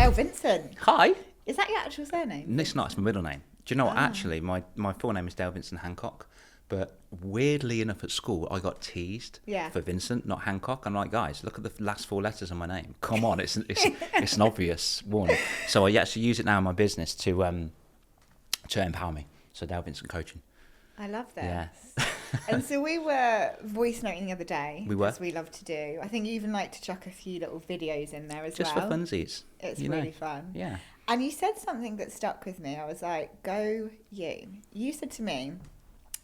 Dale Vincent. Hi. Is that your actual surname? It's not, it's my middle name. Do you know what? Actually, my full name is Dale Vincent Hancock. But weirdly enough, at school, I got teased for Vincent, not Hancock. I'm like, guys, look at the last four letters of my name. Come on, it's an obvious one. So I actually use it now in my business to empower me. So Dale Vincent Coaching. I love this. Yeah. And so we were voice noting the other day. We were. As we love to do. I think you even like to chuck a few little videos in there as Just well. for funsies. It's really fun. Yeah. And you said something that stuck with me. I was like, go you. You said to me,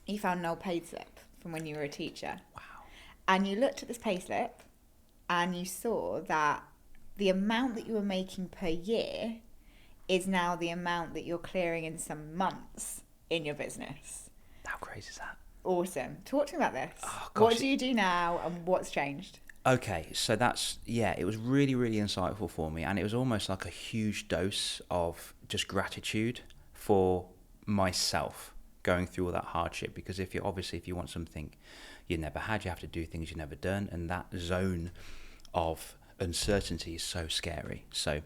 you found an old payslip from when you were a teacher. Wow. And you looked at this payslip and you saw that the amount that you were making per year is now the amount that you're clearing in some months in your business. How crazy is that? Awesome. Talk to me about this. Oh, gosh. What do you do now and what's changed? Okay, so it was really, really insightful for me, and it was almost like a huge dose of just gratitude for myself going through all that hardship, because if you want something you never had, you have to do things you've never done, and that zone of uncertainty is so scary. So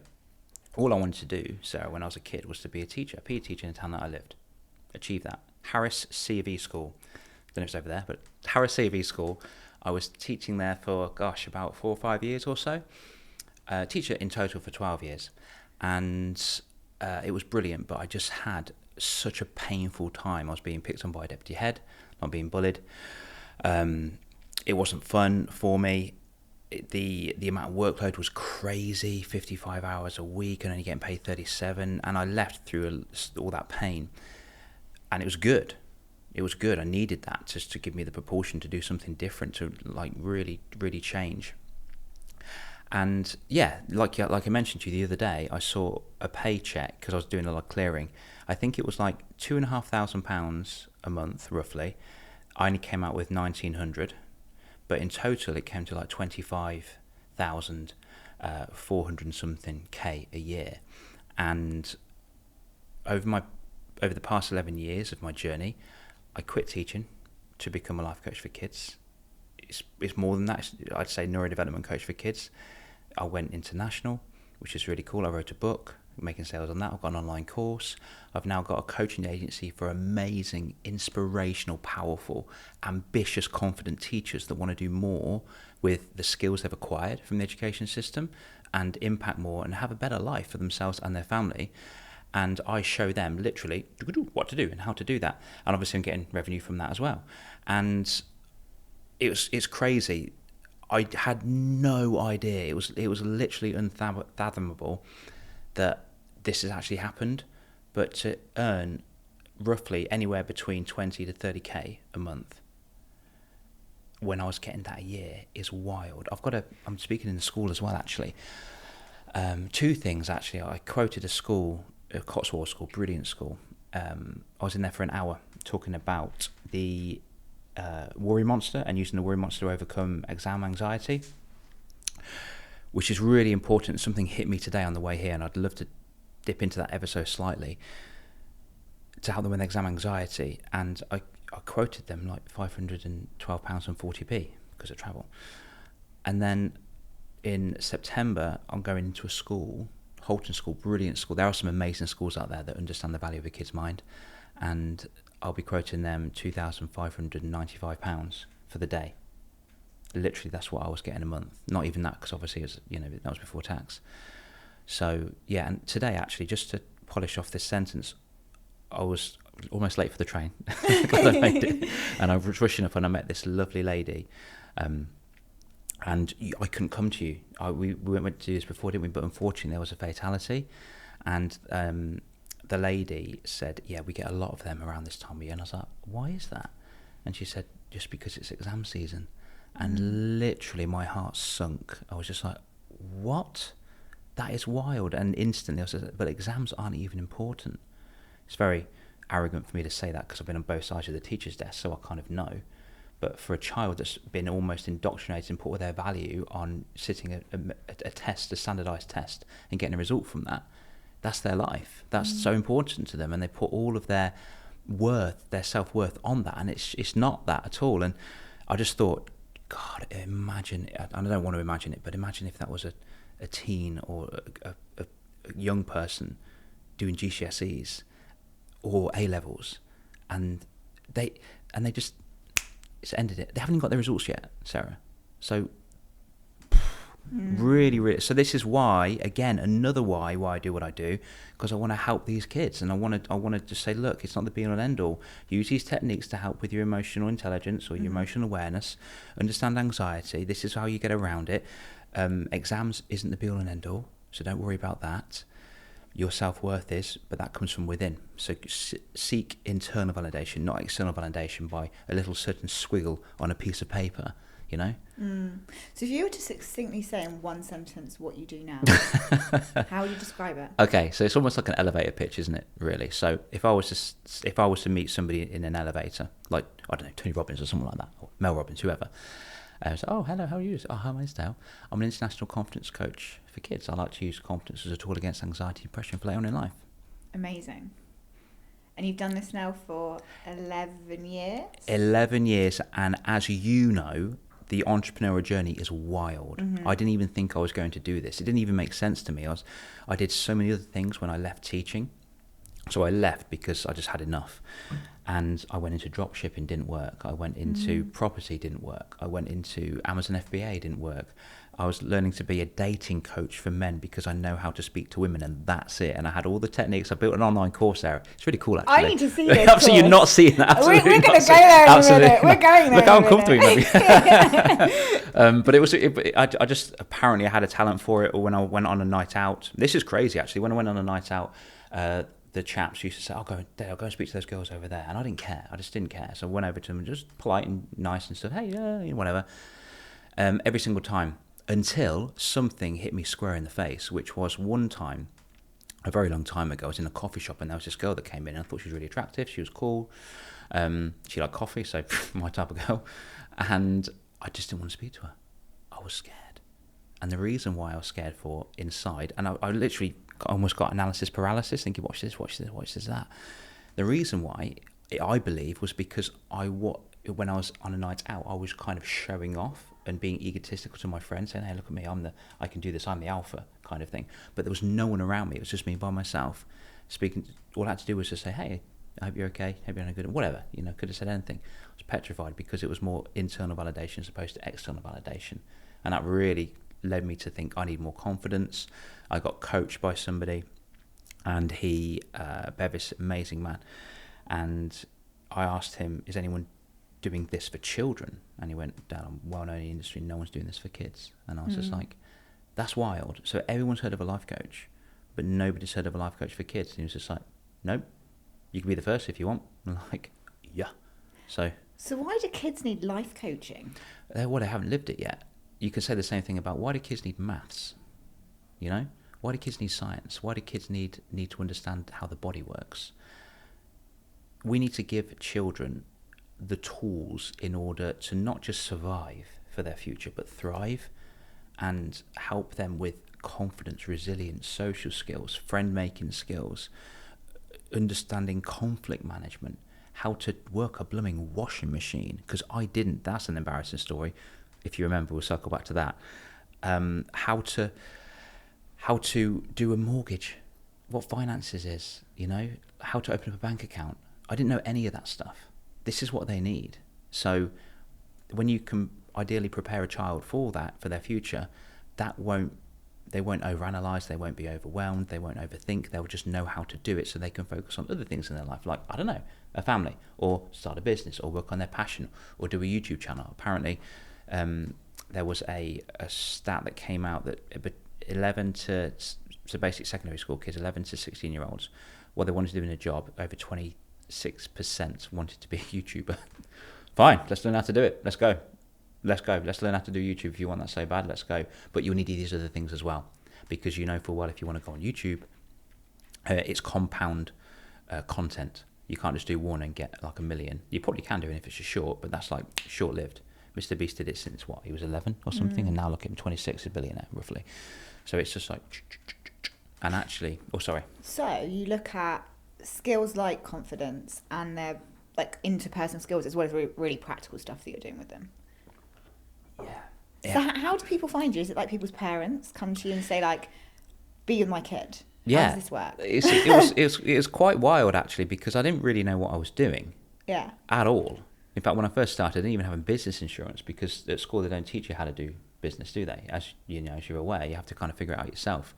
all I wanted to do, Sarah, when I was a kid, was to be a teacher, a PE teacher in the town that I lived. Achieve that. Harris C of E School. Don't know if it's over there, but Harris C of E School. I was teaching there for, about 4 or 5 years or so. Teacher in total for 12 years. And it was brilliant, but I just had such a painful time. I was being picked on by a deputy head, not being bullied. It wasn't fun for me. The amount of workload was crazy, 55 hours a week and only getting paid 37. And I left through all that pain. And it was good. It was good. I needed that just to give me the propulsion to do something different, to like really, really change. And yeah, like I mentioned to you the other day, I saw a paycheck because I was doing a lot of clearing. I think it was like £2,500 a month, roughly. I only came out with 1,900, but in total it came to like 25,400 and something K a year. And over the past 11 years of my journey, I quit teaching to become a life coach for kids. It's more than that. I'd say neurodevelopment coach for kids. I went international, which is really cool. I wrote a book, making sales on that. I've got an online course. I've now got a coaching agency for amazing, inspirational, powerful, ambitious, confident teachers that want to do more with the skills they've acquired from the education system and impact more and have a better life for themselves and their family. And I show them literally what to do and how to do that. And obviously I'm getting revenue from that as well. And it's crazy. I had no idea. It was literally unfathomable that this has actually happened. But to earn roughly anywhere between 20 to 30K a month when I was getting that a year is wild. I'm speaking in the school as well, actually. 2 things, actually. I quoted a school, a Cotswold school, brilliant school. I was in there for an hour talking about the worry monster and using the worry monster to overcome exam anxiety, which is really important. Something hit me today on the way here, and I'd love to dip into that ever so slightly to help them with exam anxiety. And I quoted them like £512.40 because of travel. And then in September, I'm going into a school, Holton School, brilliant school. There are some amazing schools out there that understand the value of a kid's mind, and I'll be quoting them £2,595 for the day. Literally, that's what I was getting a month. Not even that, because obviously that was before tax. So yeah, and today actually, just to polish off this sentence, I was almost late for the train. Glad I made it. And I was rushing up and I met this lovely lady. And I couldn't come to you. We went to do this before, didn't we? But unfortunately, there was a fatality. And the lady said, yeah, we get a lot of them around this time of year. And I was like, why is that? And she said, just because it's exam season. And literally my heart sunk. I was just like, what? That is wild. And instantly I said, but exams aren't even important. It's very arrogant for me to say that because I've been on both sides of the teacher's desk, so I kind of know. But for a child that's been almost indoctrinated and put all their value on sitting a test, a standardised test, and getting a result from that, that's their life. That's so important to them, and they put all of their worth, their self-worth on that, and it's not that at all. And I just thought, God, imagine, and I don't want to imagine it, but imagine if that was a teen or a young person doing GCSEs or A levels, and they just, it's ended it. They haven't even got their results yet, Sarah. So really, so this is why, again, another why I do what I do, because I want to help these kids, and I want to just say, look, it's not the be all and end all. Use these techniques to help with your emotional intelligence or your emotional awareness. Understand anxiety. This is how you get around it. Exams isn't the be all and end all, so don't worry about that. Your self-worth is, but that comes from within. So seek internal validation, not external validation by a little certain squiggle on a piece of paper, you know? So if you were to succinctly say in one sentence what you do now, how would you describe it? Okay, so it's almost like an elevator pitch, isn't it, really? So if I was to meet somebody in an elevator, like, I don't know, Tony Robbins or someone like that, or Mel Robbins, whoever, so, oh, hello, how are you? Oh, hi, my name's Dale. I'm an international confidence coach for kids. I like to use confidence as a tool against anxiety and depression for later on in life. Amazing. And you've done this now for 11 years? 11 years, and as you know, the entrepreneurial journey is wild. I didn't even think I was going to do this. It didn't even make sense to me. I did so many other things when I left teaching. So I left because I just had enough. And I went into drop shipping, didn't work. I went into property, didn't work. I went into Amazon FBA, didn't work. I was learning to be a dating coach for men because I know how to speak to women, and that's it. And I had all the techniques. I built an online course there. It's really cool, actually. I need to see this. Absolutely, you're not seeing that. We're going to go there in a minute. We're going there. Look how uncomfortable you maybe. But it was. I just apparently I had a talent for it. Or when I went on a night out, this is crazy actually. When I went on a night out, the chaps used to say, "I'll go and speak to those girls over there," and I didn't care. I just didn't care. So I went over to them and just polite and nice and said, "Hey, whatever." Every single time. Until something hit me square in the face, which was one time, a very long time ago, I was in a coffee shop and there was this girl that came in and I thought she was really attractive, she was cool, she liked coffee, so my type of girl, and I just didn't want to speak to her. I was scared. And the reason why I was scared for inside, and I literally almost got analysis paralysis, thinking, watch this, that. The reason why, I believe, was because when I was on a night out, I was kind of showing off and being egotistical to my friends, saying, "Hey, look at me, I can do this, I'm the alpha," kind of thing. But there was no one around me. It was just me by myself speaking. All I had to do was just say, "Hey, I hope you're okay, hope you're doing good," whatever, could have said anything. I was petrified because it was more internal validation as opposed to external validation. And that really led me to think I need more confidence. I got coached by somebody, and he, Bevis, amazing man, and I asked him, "Is anyone doing this for children?" And he went, "Dad, I'm well known in the industry, no one's doing this for kids." And I was just like, that's wild. So everyone's heard of a life coach, but nobody's heard of a life coach for kids. And he was just like, "Nope, you can be the first if you want." I'm like, yeah. So why do kids need life coaching? They haven't lived it yet. You could say the same thing about, why do kids need maths? Why do kids need science? Why do kids need to understand how the body works? We need to give children the tools in order to not just survive for their future, but thrive, and help them with confidence, resilience, social skills, friend-making skills, understanding conflict management, how to work a blooming washing machine, because I didn't. That's an embarrassing story. If you remember, we'll circle back to that. How to do a mortgage, what finances is, how to open up a bank account. I didn't know any of that stuff. This is what they need. So when you can ideally prepare a child for that, for their future, they won't overanalyze, they won't be overwhelmed, they won't overthink, they'll just know how to do it so they can focus on other things in their life, like, I don't know, a family, or start a business, or work on their passion, or do a YouTube channel. Apparently, there was a stat that came out that basic secondary school kids, 11 to 16-year-olds, what they wanted to do in a job, over 26% wanted to be a YouTuber. Fine, let's learn how to do it. Let's go. Let's learn how to do YouTube. If you want that so bad, let's go. But you'll need these other things as well, because full well if you want to go on YouTube, it's compound content. You can't just do one and get like 1 million. You probably can do it if it's just short, but that's like short-lived. Mr. Beast did it since he was 11 or something, and now look at him, 26, a billionaire roughly. So it's just like, and actually, So you look at skills like confidence, and they're like interpersonal skills as well as really practical stuff that you're doing with them. Yeah. So how do people find you? Is it like people's parents come to you and say, like, be with my kid? How does this work? It was quite wild, actually, because I didn't really know what I was doing. Yeah. At all. In fact, when I first started, I didn't even have business insurance, because at school they don't teach you how to do business, do they? As you know, as you're aware, you have to kind of figure it out yourself.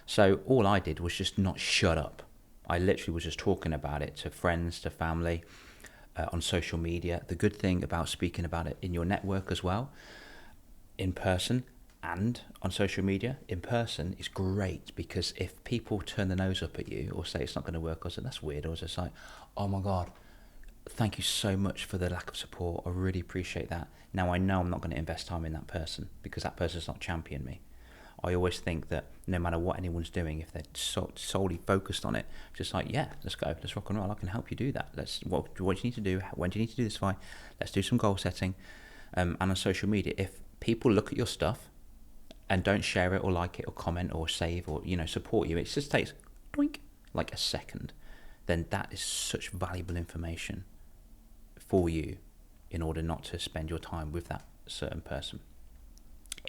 So all I did was just not shut up. I literally was just talking about it to friends, to family, on social media. The good thing about speaking about it in your network as well, in person and on social media, in person is great, because if people turn their nose up at you or say it's not going to work, or say that's weird, or it's like, oh my God, thank you so much for the lack of support. I really appreciate that. Now I know I'm not going to invest time in that person, because that person's not championed me. I always think that no matter what anyone's doing, if they're solely focused on it, just like, yeah, let's go, let's rock and roll. I can help you do that. What do you need to do? When do you need to do this by? Let's do some goal setting. And on social media, if people look at your stuff and don't share it or like it or comment or save or, support you, it just takes doink, like a second. Then that is such valuable information for you in order not to spend your time with that certain person,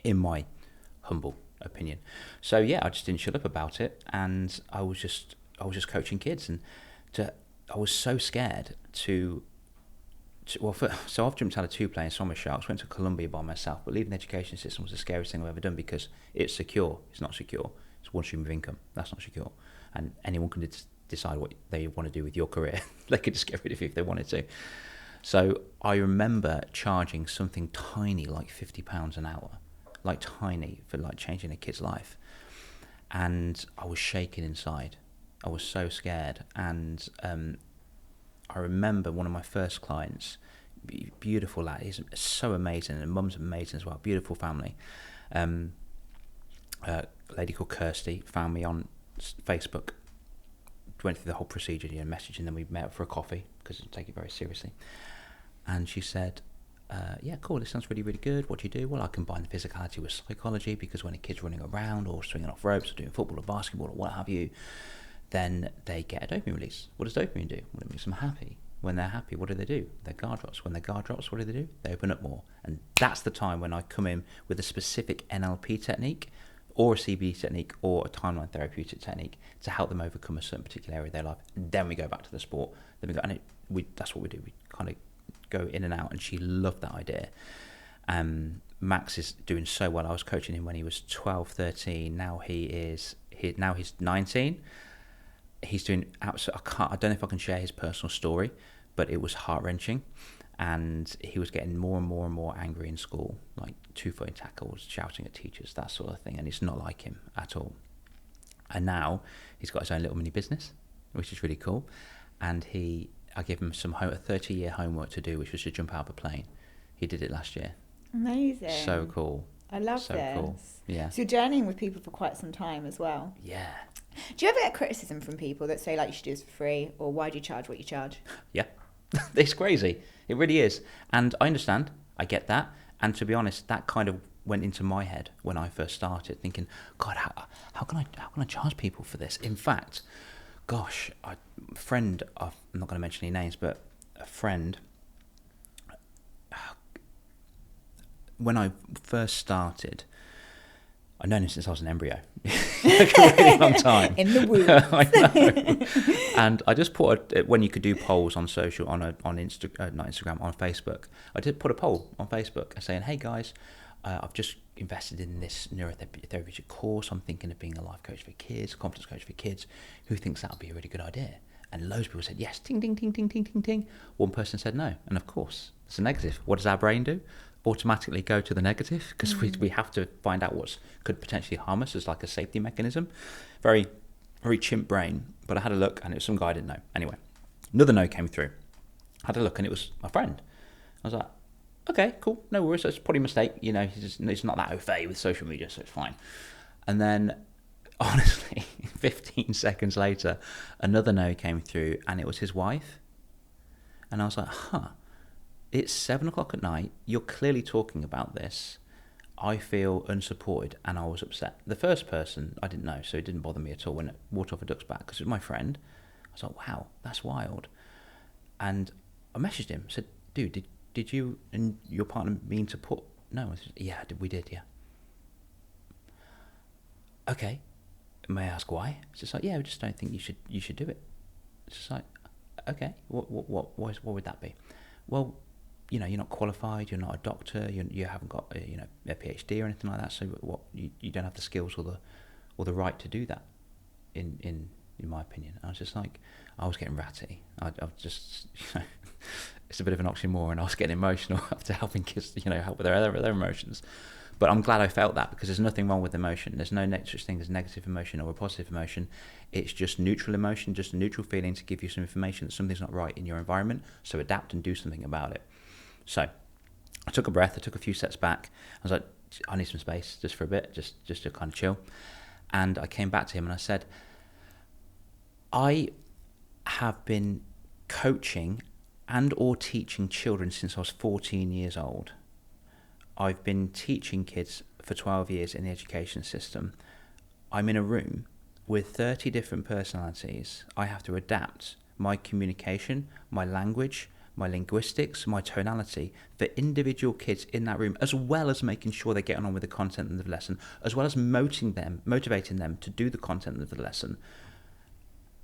in my humble opinion. So yeah, I just didn't shut up about it, and I was just coaching kids, and I was so scared so I've jumped out of 2 planes, swum with sharks, went to Colombia by myself, but leaving the education system was the scariest thing I've ever done, because it's secure. It's not secure. It's one stream of income. That's not secure. And anyone can decide what they want to do with your career. They could just get rid of you if they wanted to. So I remember charging something tiny, like £50 an hour, like tiny, for like changing a kid's life. And I was shaking inside. I was so scared. And I remember one of my first clients, beautiful lad, he's so amazing, and mum's amazing as well, beautiful family. A lady called Kirsty found me on Facebook, went through the whole procedure, message, and then we met up for a coffee, because I take it very seriously. And she said, yeah, cool, this sounds really, really good. What do you do? Well, I combine the physicality with psychology, because when a kid's running around or swinging off ropes or doing football or basketball or what have you, then they get a dopamine release. What does dopamine do? Well, it makes them happy. When they're happy, what do? Their guard drops. When their guard drops, what do? They open up more. And that's the time when I come in with a specific NLP technique, or a CBD technique, or a timeline therapeutic technique to help them overcome a certain particular area of their life. And then we go back to the sport. Then we go, and that's what we do. We kind of go in and out, and she loved that idea. Max is doing so well. I was coaching him when he was 12, 13. Now he's 19. He's doing absolutely. I don't know if I can share his personal story, but it was heart-wrenching, and he was getting more and more and more angry in school, like two-footed tackles, shouting at teachers, that sort of thing, and it's not like him at all. And now he's got his own little mini business, which is really cool, and I gave him a 30-year homework to do, which was to jump out of a plane. He did it last year. Amazing. So cool. I love so this. Cool. Yeah. So you're journeying with people for quite some time as well. Yeah. Do you ever get criticism from people that say, like, you should do this for free, or why do you charge what you charge? Yeah. It's crazy. It really is. And I understand. I get that. And to be honest, that kind of went into my head when I first started, thinking, God, how can I charge people for this? In fact, gosh, a friend, I'm not going to mention any names, but a friend, when I first started, I've known him since I was an embryo, like a really long time. In the womb. I know. And I just put when you could do polls on social, on Instagram, on Facebook. I did put a poll on Facebook saying, "Hey guys, I've just invested in this neurotherapeutic course. I'm thinking of being a life coach for kids, confidence coach for kids. Who thinks that would be a really good idea?" And loads of people said yes. Ting, ting, ting, ting, ting, ting, ting. One person said no, and of course it's a negative. What does our brain do? Automatically go to the negative, because we have to find out what could potentially harm us as like a safety mechanism. Very, very chimp brain. But I had a look, and it was some guy I didn't know. Anyway, another no came through. I had a look, and it was my friend. I was like, okay, cool, no worries. It's probably a mistake. He's not that au fait with social media, so it's fine. And then, honestly, 15 seconds later, another no came through, and it was his wife. And I was like, it's 7:00 at night. You're clearly talking about this. I feel unsupported, and I was upset. The first person I didn't know, so it didn't bother me at all when it water off a duck's back, because it was my friend. I was like, wow, that's wild. And I messaged him, said, dude, did you and your partner mean to put? No, I said, yeah, we did, yeah. Okay, may I ask why? It's just like, yeah, we just don't think you should do it. It's just like, okay, what would that be? Well, you're not qualified, you're not a doctor, you haven't got a PhD or anything like that, so you don't have the skills or the right to do that, in my opinion. And I was just like, I was getting ratty. I just, it's a bit of an oxymoron. I was getting emotional after helping kids, help with their emotions. But I'm glad I felt that, because there's nothing wrong with emotion. There's no such thing as negative emotion or a positive emotion. It's just neutral emotion, just a neutral feeling to give you some information that something's not right in your environment. So adapt and do something about it. So I took a breath. I took a few steps back. I was like, I need some space just for a bit, just to kind of chill. And I came back to him and I said, I have been coaching and or teaching children since I was 14 years old. I've been teaching kids for 12 years in the education system. I'm in a room with 30 different personalities. I have to adapt my communication, my language, my linguistics, my tonality for individual kids in that room, as well as making sure they're getting on with the content of the lesson, as well as motivating them to do the content of the lesson.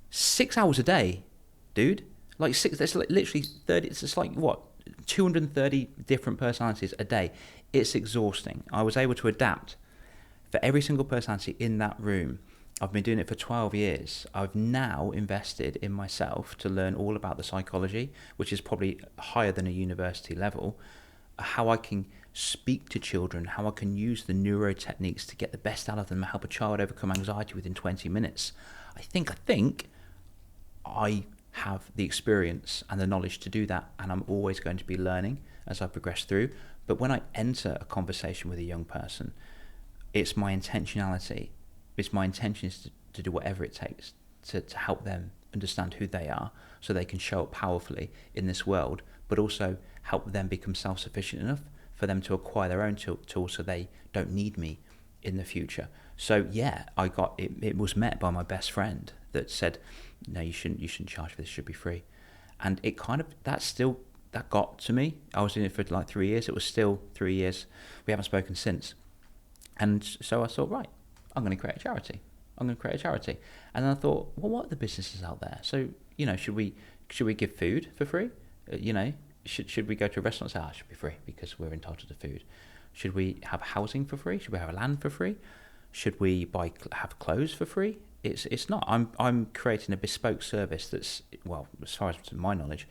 6 hours a day, dude. That's like literally 30, it's just like, what, 230 different personalities a day. It's exhausting. I was able to adapt for every single personality in that room. I've been doing it for 12 years. I've now invested in myself to learn all about the psychology, which is probably higher than a university level, how I can speak to children, how I can use the neuro techniques to get the best out of them, help a child overcome anxiety within 20 minutes. I think I have the experience and the knowledge to do that, and I'm always going to be learning as I progress through. But when I enter a conversation with a young person, it's my intentionality. It's my intention is to do whatever it takes to help them understand who they are, so they can show up powerfully in this world, but also help them become self-sufficient enough for them to acquire their own tools so they don't need me in the future. So yeah, I got it. It was met by my best friend that said, no, you shouldn't charge for this, it should be free. And it kind of, that got to me. I was in it for like 3 years. It was still 3 years. We haven't spoken since. And so I thought, right, I'm going to create a charity. And then I thought, well, what are the businesses out there? So, should we give food for free? Should we go to a restaurant and say, it should be free because we're entitled to food? Should we have housing for free? Should we have land for free? Should we have clothes for free? It's not. I'm creating a bespoke service that's, well, as far as to my knowledge,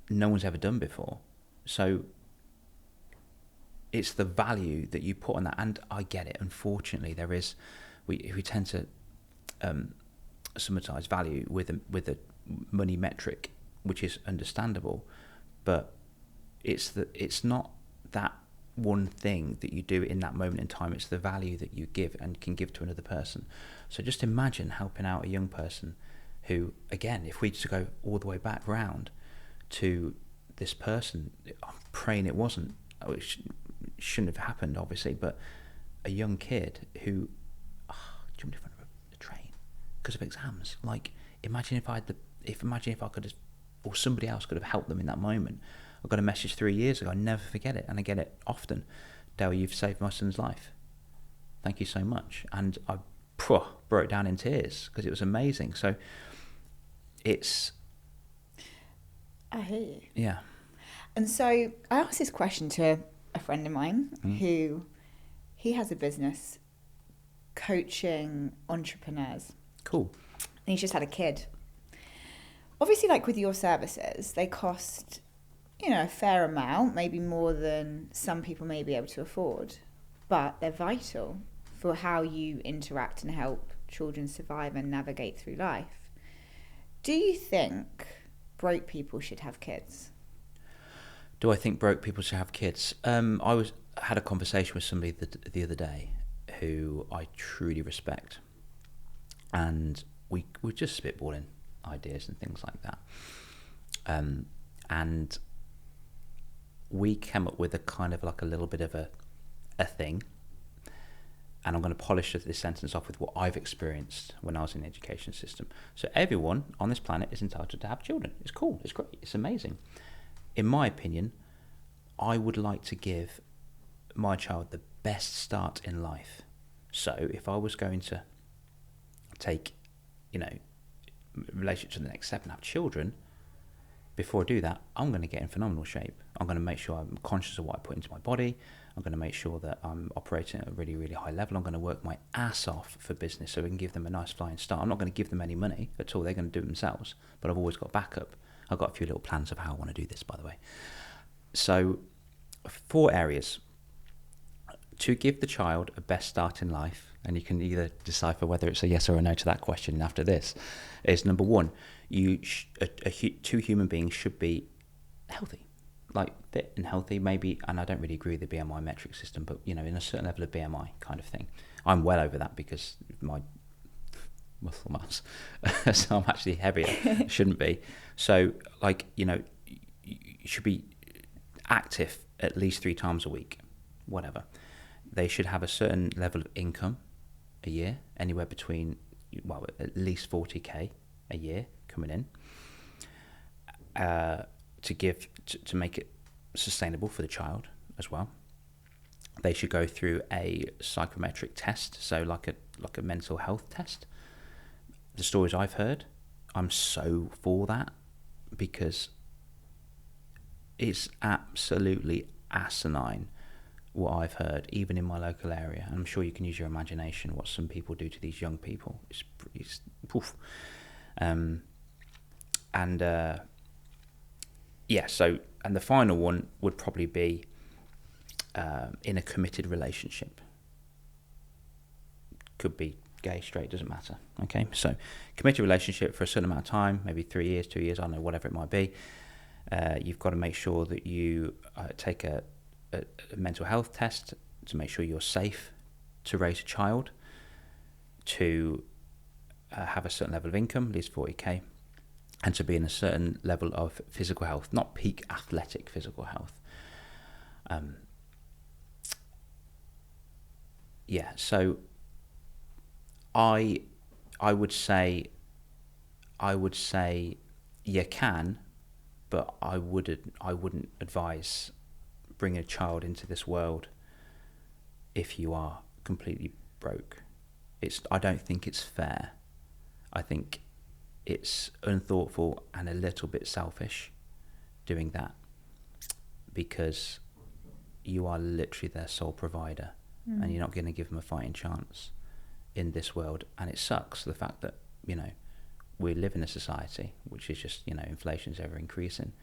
no one's ever done before. So it's the value that you put on that, and I get it. Unfortunately, we tend to summarize value with a money metric, which is understandable, but it's not that one thing that you do in that moment in time. It's the value that you give and can give to another person. So just imagine helping out a young person who, again, if we just go all the way back round to this person, I'm praying it wasn't, it shouldn't have happened, obviously, but a young kid who jumped in front of a train because of exams. Like, imagine if I could have, or somebody else could have helped them in that moment. I got a message 3 years ago. I never forget it, and I get it often. Dale, you've saved my son's life. Thank you so much. And I broke down in tears because it was amazing. So I hear you. Yeah. And so I asked this question to a friend of mine who he has a business coaching entrepreneurs. Cool. And he's just had a kid. Obviously, like with your services, they cost, a fair amount, maybe more than some people may be able to afford, but they're vital for how you interact and help children survive and navigate through life. Do you think broke people should have kids? Do I think broke people should have kids? I had a conversation with somebody the other day who I truly respect, and we were just spitballing ideas and things like that. And we came up with a kind of like a little bit of a thing. And I'm going to polish this sentence off with what I've experienced when I was in the education system. So everyone on this planet is entitled to have children. It's cool. It's great. It's amazing. In my opinion, I would like to give my child the best start in life. So if I was going to take, relationship to the next step and have children, before I do that, I'm going to get in phenomenal shape. I'm going to make sure I'm conscious of what I put into my body. I'm going to make sure that I'm operating at a really, really high level. I'm going to work my ass off for business so we can give them a nice flying start. I'm not going to give them any money at all. They're going to do it themselves. But I've always got backup. I've got a few little plans of how I want to do this, by the way. So 4 areas to give the child a best start in life, and you can either decipher whether it's a yes or a no to that question after this, is number 1, two human beings should be healthy, like fit and healthy, maybe, and I don't really agree with the BMI metric system, but in a certain level of BMI kind of thing. I'm well over that because of my muscle mass, so I'm actually heavier. Shouldn't be. So, you should be active at least 3 times a week, whatever. They should have a certain level of income a year, anywhere between, at least 40k a year coming in, to make it sustainable for the child as well. They should go through a psychometric test, so like a mental health test. The stories I've heard, I'm so for that, because it's absolutely asinine what I've heard, even in my local area. And I'm sure you can use your imagination what some people do to these young people. It's poof. So the final one would probably be in a committed relationship. Could be gay, straight, doesn't matter. Okay, so committed relationship for a certain amount of time, maybe 3 years, 2 years, I don't know, whatever it might be. You've got to make sure that you take a mental health test to make sure you're safe to raise a child, to have a certain level of income, at least 40k, and to be in a certain level of physical health, not peak athletic physical health. So I would say you can, but I wouldn't advise bringing a child into this world if you are completely broke. I don't think it's fair. I think it's unthoughtful and a little bit selfish doing that, because you are literally their sole provider, and you're not going to give them a fighting chance in this world. And it sucks, the fact that we live in a society which is just inflation's ever increasing.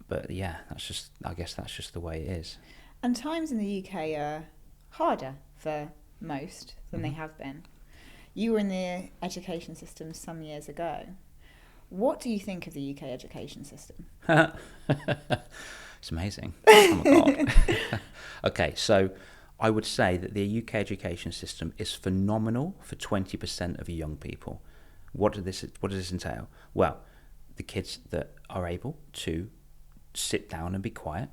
But yeah, I guess that's just the way it is. And times in the UK are harder for most than they have been. You were in the education system some years ago. What do you think of the UK education system? It's amazing. Oh my God. Okay, so I would say that the UK education system is phenomenal for 20% of young people. What does this entail? Well, the kids that are able to sit down and be quiet,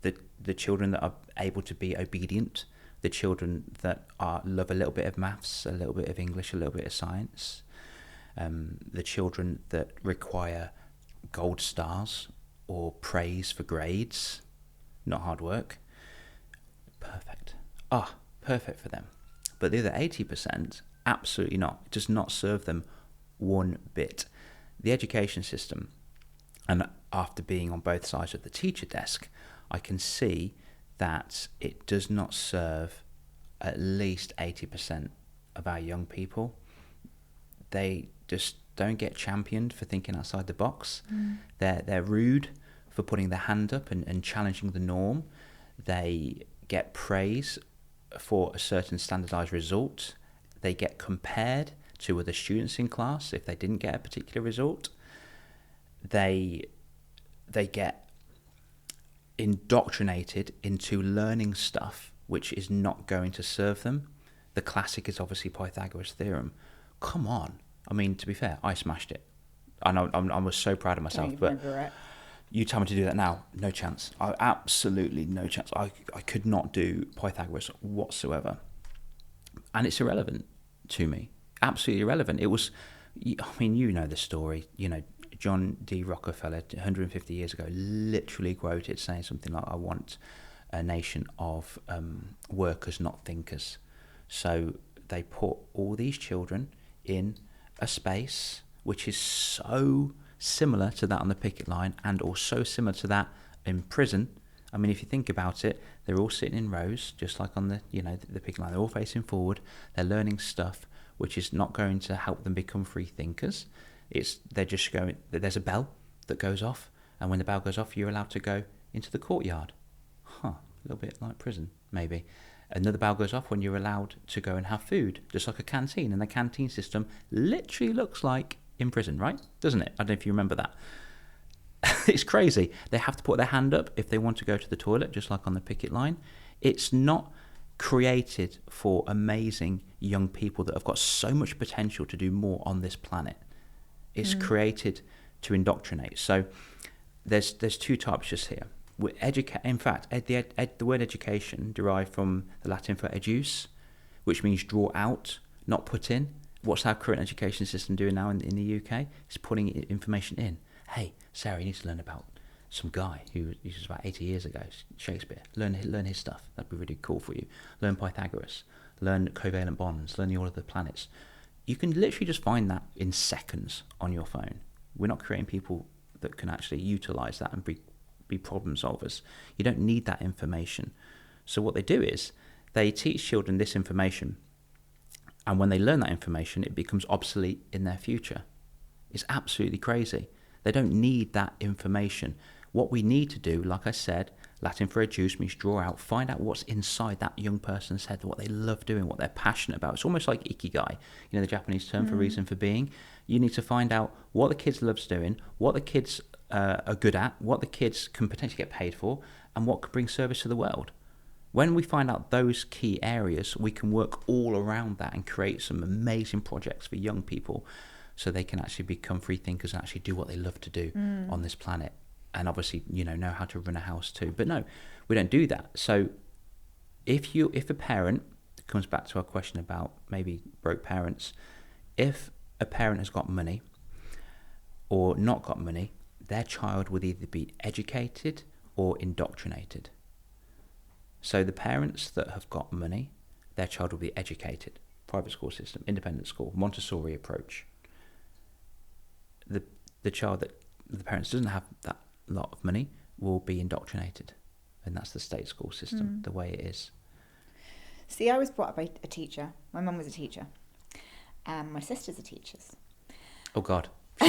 the children that are able to be obedient, the children that love a little bit of maths, a little bit of English, a little bit of science, the children that require gold stars or praise for grades, not hard work. Perfect. Perfect for them. But the other 80%, absolutely not. It does not serve them one bit. The education system, and after being on both sides of the teacher desk, I can see that it does not serve at least 80% of our young people. They just don't get championed for thinking outside the box. They're rude for putting their hand up and challenging the norm. They get praise for a certain standardized result. They get compared to other students in class if they didn't get a particular result. They get indoctrinated into learning stuff which is not going to serve them. The classic is obviously Pythagoras' theorem. Come on. I mean, to be fair, I smashed it. I was so proud of myself, but you tell me to do that now, no chance. Absolutely no chance. I could not do Pythagoras whatsoever. And it's irrelevant to me. Absolutely irrelevant. It was, I mean, you know the story. John D. Rockefeller, 150 years ago, literally quoted saying something like, I want a nation of workers, not thinkers. So they put all these children in a space which is so similar to that on the picket line, and also similar to that in prison. I mean, if you think about it, they're all sitting in rows, just like on the picket line. They're all facing forward. They're learning stuff which is not going to help them become free thinkers. They're just going. There's a bell that goes off, and when the bell goes off, you're allowed to go into the courtyard. A little bit like prison, maybe. Another bell goes off when you're allowed to go and have food, just like a canteen. And the canteen system literally looks like in prison, right? Doesn't it? I don't know if you remember that. It's crazy. They have to put their hand up if they want to go to the toilet, just like on the picket line. It's not created for amazing young people that have got so much potential to do more on this planet. It's created to indoctrinate. So there's two types just here. In fact, the word education derived from the Latin for educe, which means draw out, not put in. What's our current education system doing now in the UK? It's putting information in. Hey, Sarah, you need to learn about some guy who was about 80 years ago, Shakespeare. Learn his stuff. That'd be really cool for you. Learn Pythagoras. Learn covalent bonds. Learn the order of the planets. You can literally just find that in seconds on your phone. We're not creating people that can actually utilize that and be problem solvers. You don't need that information. So what they do is they teach children this information, and when they learn that information, it becomes obsolete in their future. It's absolutely crazy. They don't need that information. What we need to do, like I said, Latin for educe means draw out, find out what's inside that young person's head, what they love doing, what they're passionate about. It's almost like ikigai, the Japanese term for reason for being. You need to find out what the kids loves doing, what the kids are good at, what the kids can potentially get paid for, and what could bring service to the world. When we find out those key areas, we can work all around that and create some amazing projects for young people so they can actually become free thinkers and actually do what they love to do on this planet. And obviously, know how to run a house too. But no, we don't do that. So if a parent, it comes back to our question about maybe broke parents, if a parent has got money or not got money, their child would either be educated or indoctrinated. So the parents that have got money, their child will be educated. Private school system, independent school, Montessori approach. The child that the parents doesn't have that lot of money will be indoctrinated. And that's the state school system, the way it is. See, I was brought up by a teacher. My mum was a teacher. And my sisters are teachers. Oh, God. But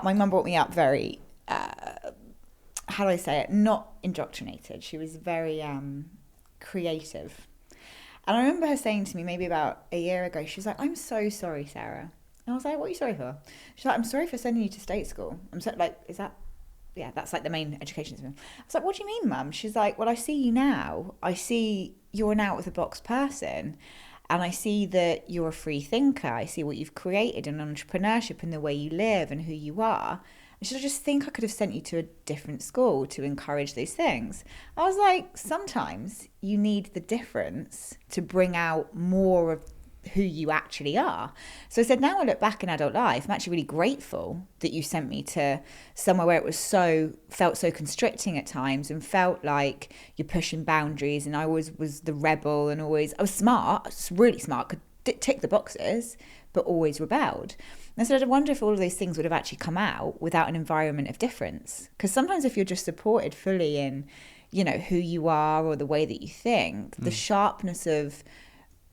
my mum brought me up very, how do I say it? Not indoctrinated. She was very creative. And I remember her saying to me maybe about a year ago, she was like, "I'm so sorry, Sarah." And I was like, "What are you sorry for?" She's like, "I'm sorry for sending you to state school." I'm so like, "Is that?" Yeah, that's like the main education system. I was like, "What do you mean, Mum?" She's like, "Well, I see you now. I see you're an out-of-the-box person. And I see that you're a free thinker. I see what you've created in entrepreneurship and the way you live and who you are. And so I just think I could have sent you to a different school to encourage these things." I was like, sometimes you need the difference to bring out more of who you actually are. So I said, now I look back in adult life, I'm actually really grateful that you sent me to somewhere where it felt so constricting at times and felt like you're pushing boundaries. And I always was the rebel and I was smart, really smart, could tick the boxes, but always rebelled. And so I wonder if all of those things would have actually come out without an environment of difference. Because sometimes if you're just supported fully in, who you are or the way that you think, the sharpness of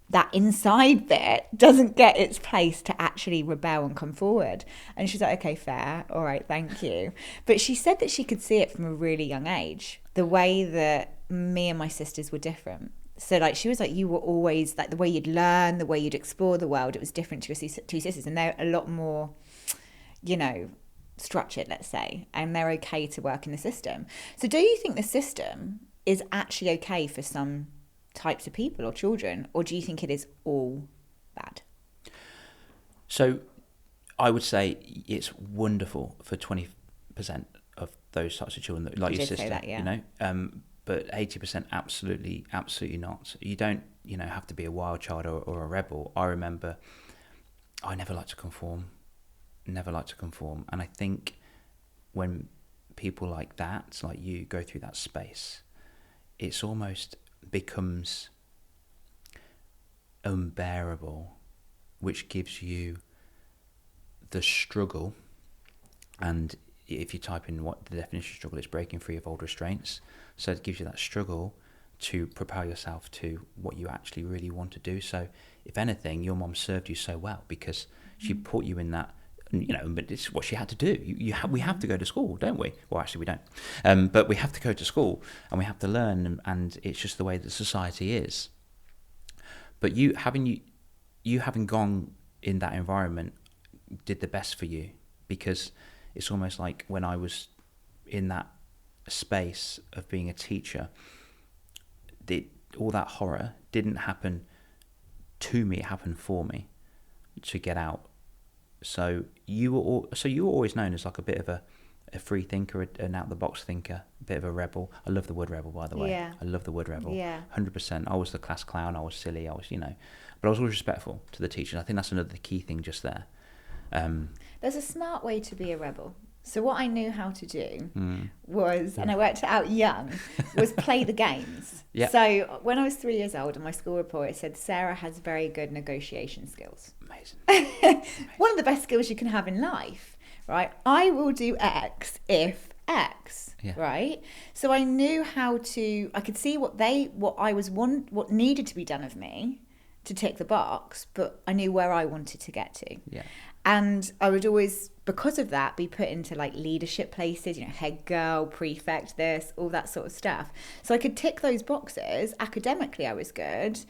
that inside bit doesn't get its place to actually rebel and come forward. And she's like, "Okay, fair. All right, thank you." But she said that she could see it from a really young age, the way that me and my sisters were different. So like, she was like, you were always like, the way you'd learn, the way you'd explore the world, it was different to your two sisters. And they're a lot more, structured, let's say, and they're okay to work in the system. So do you think the system is actually okay for some types of people or children, or do you think it is all bad? So I would say it's wonderful for 20% of those types of children, like your sister, that, yeah. But 80% absolutely not. You don't, have to be a wild child or a rebel. I remember I never liked to conform. And I think when people like that, like you, go through that space, it's almost becomes unbearable, which gives you the struggle. And if you type in what the definition of struggle is, breaking free of old restraints. So it gives you that struggle to propel yourself to what you actually really want to do. So if anything, your mom served you so well because she put you in that, but it's what she had to do. We have to go to school, don't we? Well, actually we don't. But we have to go to school and we have to learn, and it's just the way that society is. But you having gone in that environment did the best for you, because it's almost like when I was in that space of being a teacher, all that horror didn't happen to me, it happened for me to get out. So you were always known as like a bit of a free thinker, an out the box thinker, a bit of a rebel. I love the word rebel, by the way. Yeah. I love the word rebel. Yeah. 100%. I was the class clown. I was silly. I was, but I was always respectful to the teachers. I think that's another key thing just there. There's a smart way to be a rebel. So what I knew how to do was, and I worked it out young, was play the games. Yeah. So when I was 3 years old, in my school report, it said Sarah has very good negotiation skills. Amazing. One of the best skills you can have in life, right? I will do X if X, right? So I knew I could see what needed to be done of me to tick the box, but I knew where I wanted to get to. Yeah. And I would always, because of that, be put into like leadership places, head girl, prefect, this, all that sort of stuff. So I could tick those boxes. Academically, I was good,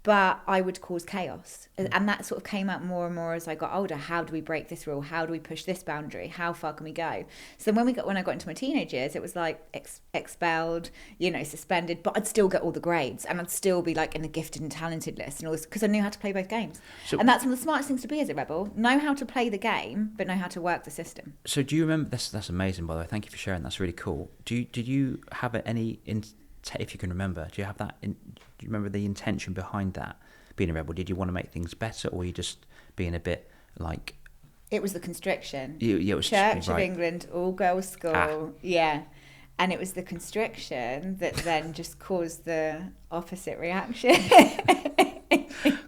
but I would cause chaos. And that sort of came out more and more as I got older. How do we break this rule? How do we push this boundary? How far can we go? So when I got into my teenage years, it was like expelled, suspended, but I'd still get all the grades and I'd still be like in the gifted and talented list and all this, because I knew how to play both games. And that's one of the smartest things to be as a rebel. Know how to play the game, but know how to work the system. So do you remember, that's amazing, by the way. Thank you for sharing. That's really cool. Did you have any, if you can remember, do you remember the intention behind that, being a rebel? Did you want to make things better, or were you just being a bit like... It was the constriction. It was Church right. of England, all girls school. Yeah. And it was the constriction that then just caused the opposite reaction.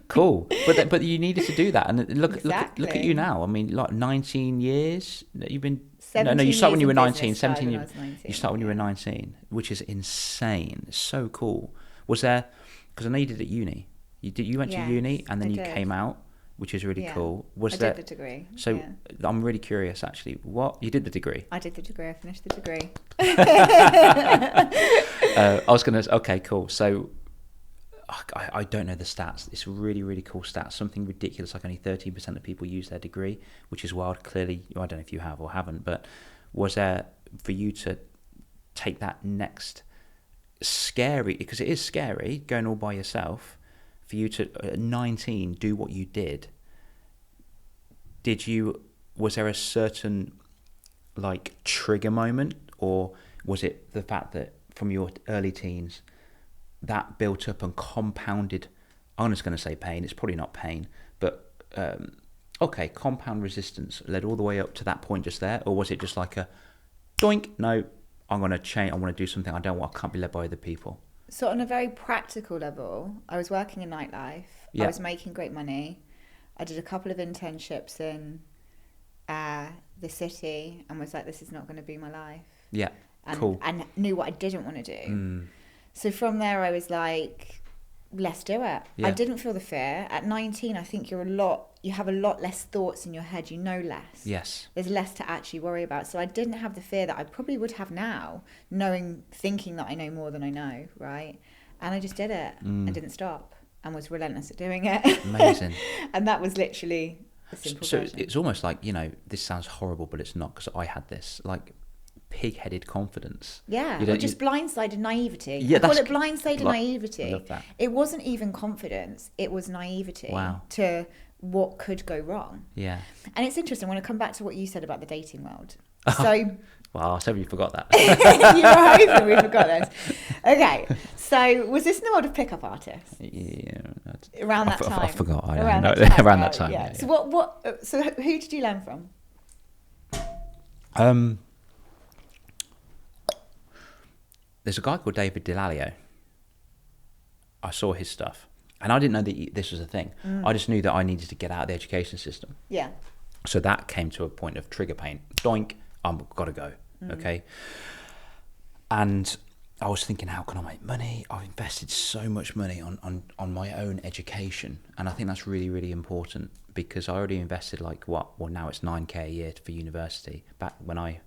Cool. But you needed to do that. And look at you now. I mean, like 19 years that you've been... No, you started when you were 19. 17 years. You started when you were 19, which is insane. It's so cool. Was there... Because I know you did at uni. You went to uni and then you came out, which is really cool. I did the degree. So I'm really curious, actually. What... You did the degree? I did the degree. I finished the degree. I was going to... Okay, cool. So... I don't know the stats. It's really, really cool stats. Something ridiculous, like only 13% of people use their degree, which is wild. Clearly, I don't know if you have or haven't, but was there, for you to take that next scary, because it is scary going all by yourself, for you to at 19 do what you did? Was there a certain like trigger moment, or was it the fact that from your early teens that built up and compounded, I'm just going to say pain, it's probably not pain, but compound resistance led all the way up to that point just there? Or was it just like a doink, no, I'm going to change, I want to do something, I can't be led by other people? So on a very practical level, I was working in nightlife, I was making great money, I did a couple of internships in the city and was like, this is not going to be my life. Yeah. Cool. And knew what I didn't want to do. So from there, I was like, let's do it. Yeah. I didn't feel the fear. At 19, I think you have a lot less thoughts in your head. You know less. Yes. There's less to actually worry about. So I didn't have the fear that I probably would have now, thinking that I know more than I know, right? And I just did it. I didn't stop and was relentless at doing it. Amazing. And that was literally a simple version. So it's almost like, this sounds horrible, but it's not, because I had this, like, pig-headed confidence. Yeah, or just blindsided naivety. Yeah, I call it blindsided naivety. I love that. It wasn't even confidence, it was naivety to what could go wrong. Yeah. And it's interesting, when I come back to what you said about the dating world. So wow, I was hoping you forgot that. You were hoping we forgot this. Okay, so was this in the world of pickup artists? Yeah. Around that time? I forgot. Around that time. Yeah. So who did you learn from? There's a guy called David Delalio. I saw his stuff. And I didn't know that this was a thing. I just knew that I needed to get out of the education system. Yeah. So that came to a point of trigger pain. Doink, I've got to go. Okay. And I was thinking, how can I make money? I've invested so much money on my own education. And I think that's really, really important, because I already invested well, now it's 9K a year for university. Back when I...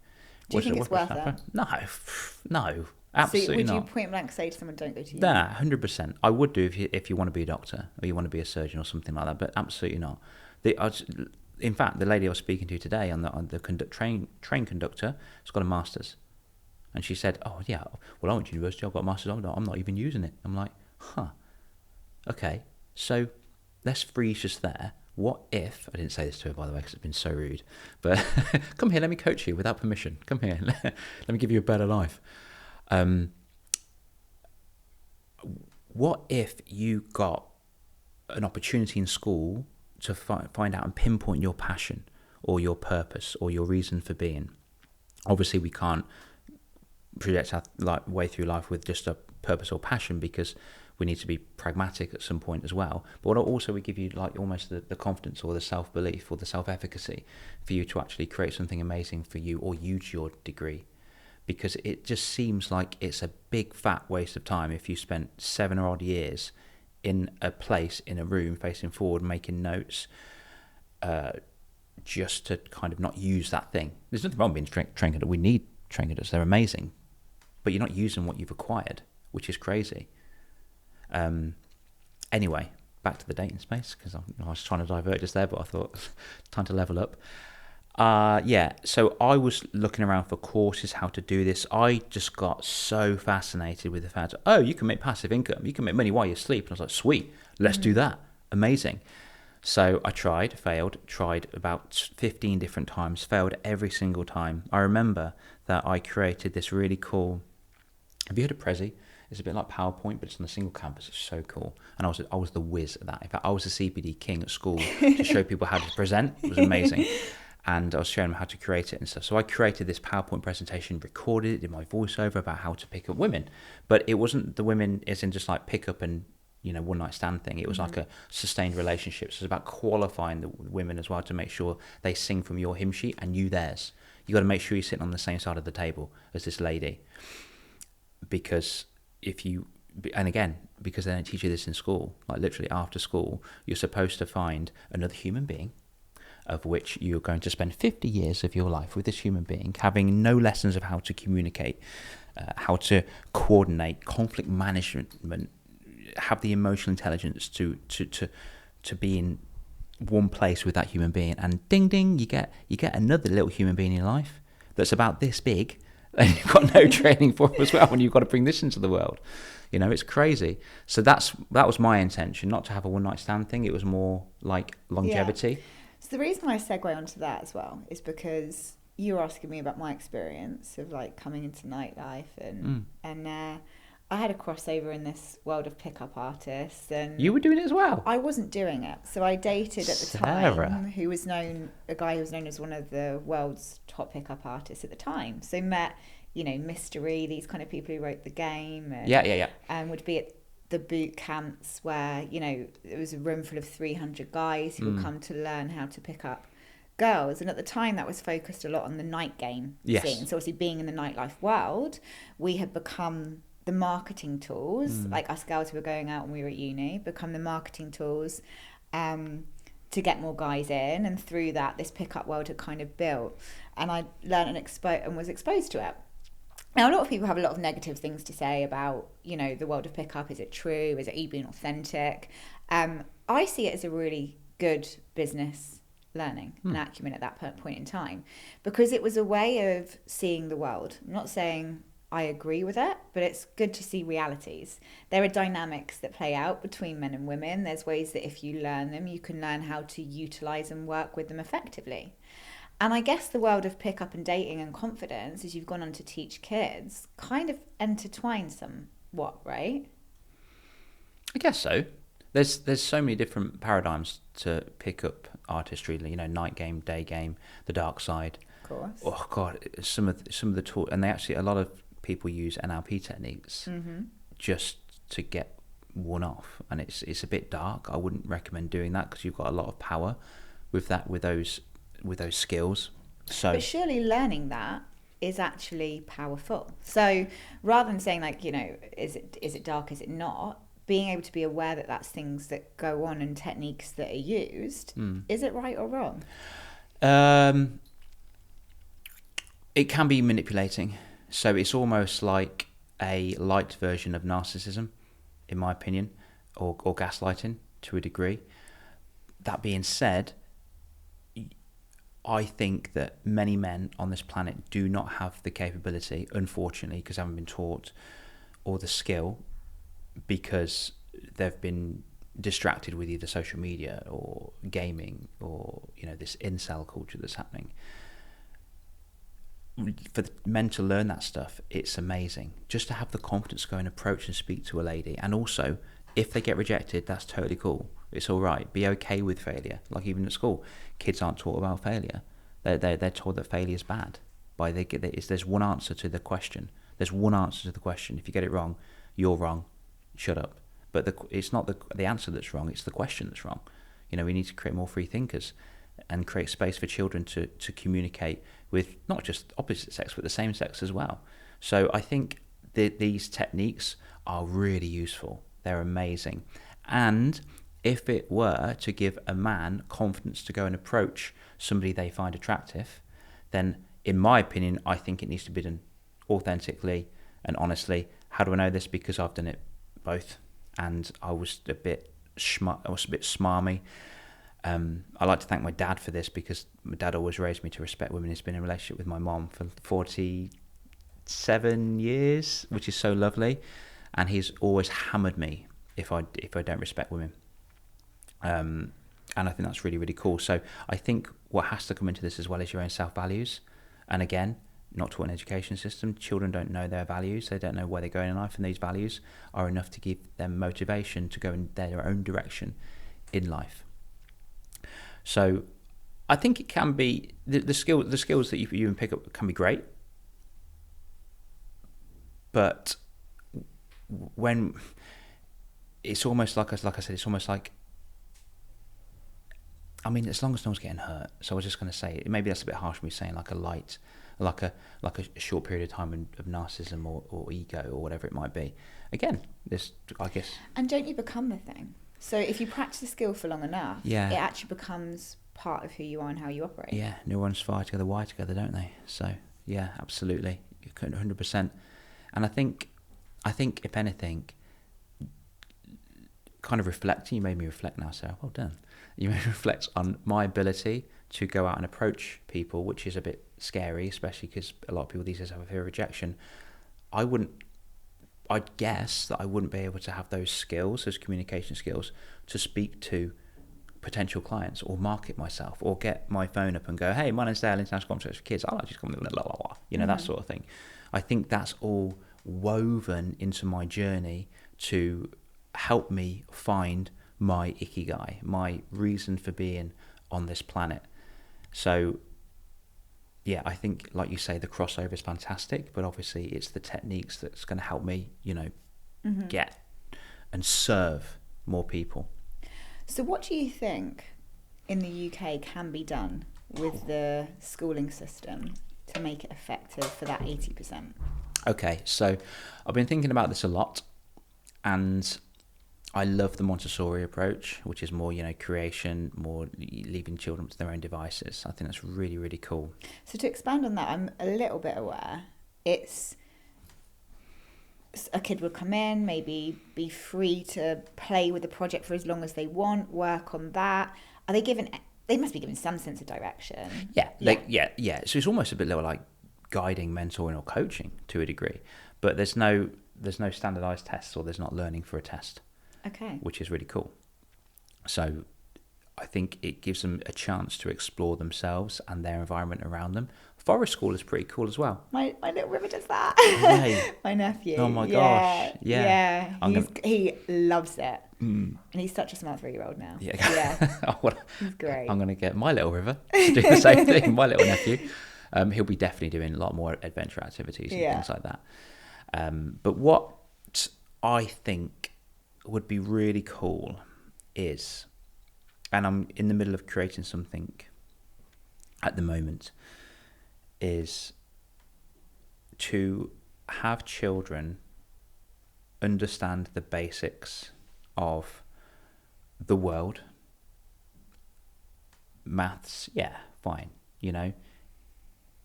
Do you think it's worth it? No, absolutely not. So would you point blank say to someone, don't go to uni? Nah, 100%. I would do if you want to be a doctor or you want to be a surgeon or something like that, but absolutely not. In fact, the lady I was speaking to today on the train conductor has got a master's. And she said, oh, yeah, well, I went to university, I've got a master's, I'm not even using it. I'm like, okay, so let's freeze just there. What if, I didn't say this to her, by the way, because it's been so rude, but come here, let me coach you without permission. Come here, let me give you a better life. What if you got an opportunity in school to find out and pinpoint your passion or your purpose or your reason for being? Obviously, we can't project our way through life with just a purpose or passion, because we need to be pragmatic at some point as well. But also we give you almost the confidence or the self-belief or the self-efficacy for you to actually create something amazing for you or use your degree. Because it just seems like it's a big fat waste of time if you spent 7 or odd years in a place, in a room, facing forward, making notes, just to kind of not use that thing. There's nothing wrong with being trained. We need trained. They're amazing. But you're not using what you've acquired, which is crazy. Anyway, back to the dating space, because I was trying to divert just there, but I thought time to level up. So I was looking around for courses, how to do this. I just got so fascinated with the fact, you can make passive income, you can make money while you sleep. And I was like, sweet, let's do that. Amazing. So I tried about 15 different times, failed every single time. I remember that I created this really cool, have you heard of Prezi? It's a bit like PowerPoint, but it's on a single campus. It's so cool. And I was the whiz at that. In fact, I was the CPD king at school to show people how to present. It was amazing. And I was showing them how to create it and stuff. So I created this PowerPoint presentation, recorded it, did my voiceover about how to pick up women. But it wasn't the women as in just like pick up and, one night stand thing. It was like a sustained relationship. So it's about qualifying the women as well to make sure they sing from your hymn sheet and you theirs. You got to make sure you're sitting on the same side of the table as this lady. Because because they don't teach you this in school, like literally after school, you're supposed to find another human being of which you're going to spend 50 years of your life with this human being, having no lessons of how to communicate, how to coordinate, conflict management, have the emotional intelligence to be in one place with that human being, and ding ding, you get another little human being in your life that's about this big, and you've got no training for it as well, and you've got to bring this into the world. It's crazy. So that was my intention, not to have a one night stand thing. It was more like longevity. Yeah. So the reason I segue onto that as well is because you were asking me about my experience of like coming into nightlife, and I had a crossover in this world of pickup artists, and you were doing it as well. I wasn't doing it, so I dated at the time a guy who was known as one of the world's top pickup artists at the time. So met Mystery, these kind of people who wrote the game, and would be at the boot camps where it was a room full of 300 guys who would come to learn how to pick up girls. And at the time that was focused a lot on the night game scene. So obviously being in the nightlife world, we had become the marketing tools, like us girls who were going out when we were at uni, become the marketing tools to get more guys in. And through that, this pickup world had kind of built, and I learned and was exposed to it. Now, a lot of people have a lot of negative things to say about, the world of pickup. Is it true? Is it you being authentic? I see it as a really good business learning and acumen at that point in time, because it was a way of seeing the world. I'm not saying I agree with it, but it's good to see realities. There are dynamics that play out between men and women. There's ways that if you learn them, you can learn how to utilize and work with them effectively. And I guess the world of pickup and dating and confidence, as you've gone on to teach kids, kind of intertwine somewhat, right? I guess so. There's so many different paradigms to pick up artistry. Night game, day game, the dark side. Of course. Oh God, some of the tools, and a lot of people use NLP techniques just to get one off, and it's a bit dark. I wouldn't recommend doing that because you've got a lot of power with those skills. So, but surely learning that is actually powerful. So rather than saying like, is it dark, is it not? Being able to be aware that that's things that go on and techniques that are used. Is it right or wrong? It can be manipulating. So it's almost like a light version of narcissism, in my opinion, or gaslighting to a degree. That being said, I think that many men on this planet do not have the capability, unfortunately, because they haven't been taught, or the skill, because they've been distracted with either social media or gaming or this incel culture that's happening. For the men to learn that stuff, it's amazing. Just to have the confidence to go and approach and speak to a lady, and also if they get rejected, that's totally cool. It's all right. Be okay with failure. Like even at school, kids aren't taught about failure. They're told that failure is bad. There's one answer to the question. There's one answer to the question. If you get it wrong, you're wrong. Shut up. But it's not the answer that's wrong. It's the question that's wrong. We need to create more free thinkers and create space for children to communicate with not just opposite sex but the same sex as well. So I think these techniques are really useful. They're amazing. And if it were to give a man confidence to go and approach somebody they find attractive, then in my opinion, I think it needs to be done authentically and honestly. How do I know this? Because I've done it both, and I was a bit smarmy. I like to thank my dad for this, because my dad always raised me to respect women. He's been in a relationship with my mom for 47 years, which is so lovely, and he's always hammered me if I don't respect women. And I think that's really, really cool. So I think what has to come into this as well is your own self-values. And again, not to an education system. Children don't know their values. They don't know where they're going in life, and these values are enough to give them motivation to go in their own direction in life. So I think it can be the skills that you pick up can be great, but when it's almost like I said, it's almost like, I mean, as long as no one's getting hurt. So I was just going to say, maybe that's a bit harsh me saying like a short period of time of narcissism or ego or whatever it might be. Again, this, I guess. And don't you become the thing? So if you practice a skill for long enough, it actually becomes part of who you are and how you operate. Yeah, neurons fire together, wire together, don't they? So yeah, absolutely, 100%. And I think if anything, kind of reflecting, you made me reflect now, Sarah. Well done. You made me reflect on my ability to go out and approach people, which is a bit scary, especially because a lot of people these days have a fear of rejection. I'd guess that I wouldn't be able to have those skills, those communication skills, to speak to potential clients or market myself or get my phone up and go, hey, my name's Dale, International Conference for Kids. I like to just come, that sort of thing. I think that's all woven into my journey to help me find my ikigai, my reason for being on this planet. So yeah, I think, like you say, the crossover is fantastic, but obviously it's the techniques that's going to help me, get and serve more people. So what do you think in the UK can be done with the schooling system to make it effective for that 80%? Okay, so I've been thinking about this a lot, and I love the Montessori approach, which is more, creation, more leaving children to their own devices. I think that's really, really cool. So to expand on that, I'm a little bit aware. It's a kid would come in, maybe be free to play with the project for as long as they want, work on that. Are they given? They must be given some sense of direction. Yeah. So it's almost a bit like guiding, mentoring, or coaching to a degree, but there's no standardized tests, or there's not learning for a test. Okay. Which is really cool. So I think it gives them a chance to explore themselves and their environment around them. Forest school is pretty cool as well. My little river does that. Hey. My nephew. Oh my gosh. Yeah. He loves it. And he's such a smart 3-year-old now. Yeah. He's great. I'm going to get my little river to do the same thing. My little nephew. He'll be definitely doing a lot more adventure activities and things like that. But what I think would be really cool is, and I'm in the middle of creating something at the moment, is to have children understand the basics of the world. Maths, yeah, fine,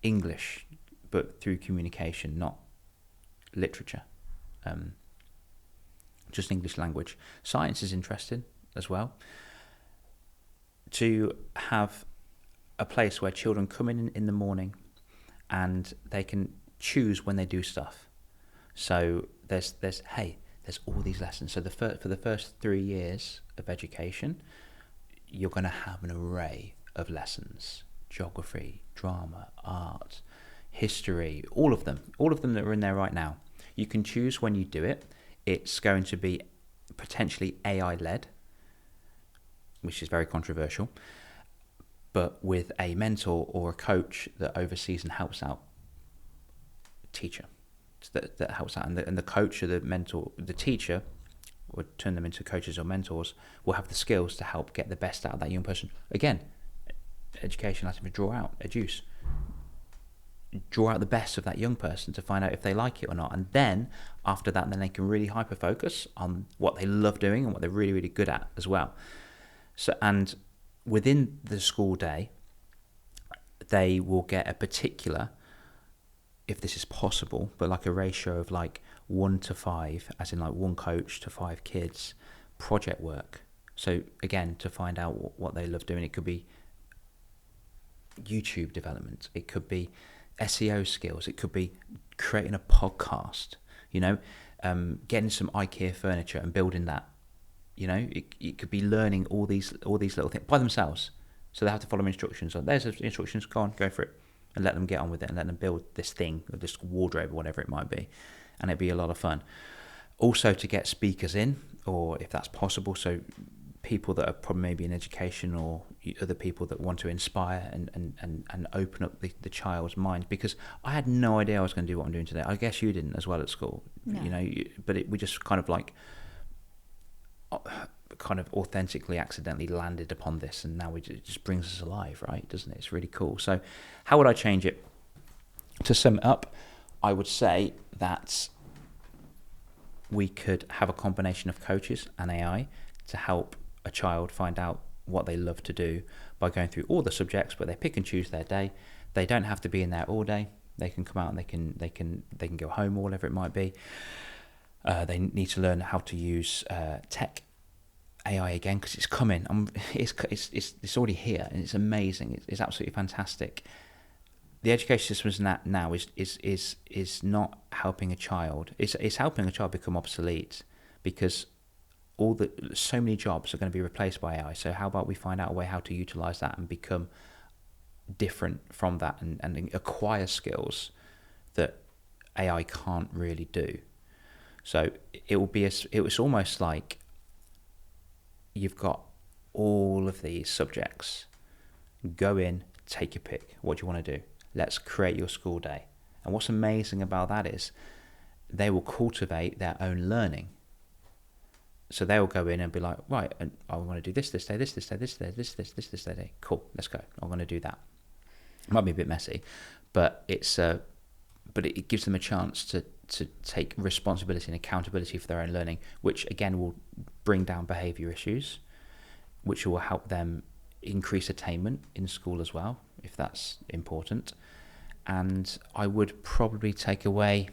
English, but through communication, not literature. Just English language. Science is interesting as well. To have a place where children come in the morning and they can choose when they do stuff. So there's all these lessons. So for the first 3 years of education, you're going to have an array of lessons: geography, drama, art, history, all of them that are in there right now. You can choose when you do it. It's going to be potentially AI-led, which is very controversial, but with a mentor or a coach that oversees and helps out teacher. That helps out, and the coach or the mentor, the teacher, would turn them into coaches or mentors, will have the skills to help get the best out of that young person. Again, education allows them to draw out the best of that young person to find out if they like it or not. And then after that, then they can really hyper focus on what they love doing and what they're really, really good at as well. So, and within the school day, they will get a particular, if this is possible, but like a ratio of like 1 to 5, as in like 1 coach to 5 kids, project work. So again, to find out what they love doing, it could be YouTube development, it could be SEO skills, it could be creating a podcast, getting some IKEA furniture and building that. It could be learning all these little things by themselves. So they have to follow instructions. So there's instructions, go for it, and let them get on with it and let them build this thing or this wardrobe or whatever it might be, and it'd be a lot of fun. Also to get speakers in, or if that's possible, so people that are probably maybe in education or other people that want to inspire and open up the child's mind, because I had no idea I was going to do what I'm doing today. I guess you didn't as well at school. No. But we just kind of authentically accidentally landed upon this, and now it just brings us alive, right? Doesn't it? It's really cool. So how would I change it? To sum it up, I would say that we could have a combination of coaches and AI to help a child find out what they love to do by going through all the subjects, but they pick and choose their day. They don't have to be in there all day. They can come out and they can go home, or whatever it might be. They need to learn how to use tech, AI again, because it's coming. It's already here, and it's amazing. It's absolutely fantastic. The education system now is not helping a child. It's helping a child become obsolete, because so many jobs are going to be replaced by AI. So how about we find out a way how to utilize that and become different from that, and acquire skills that AI can't really do. So it's almost like you've got all of these subjects. Go in, take your pick. What do you want to do? Let's create your school day. And what's amazing about that is they will cultivate their own learning. So they will go in and be like, right, and I want to do this day, this day, this day, this day. Cool, let's go. I'm going to do that. It might be a bit messy, but it gives them a chance to take responsibility and accountability for their own learning, which again will bring down behaviour issues, which will help them increase attainment in school as well, if that's important. And I would probably take away.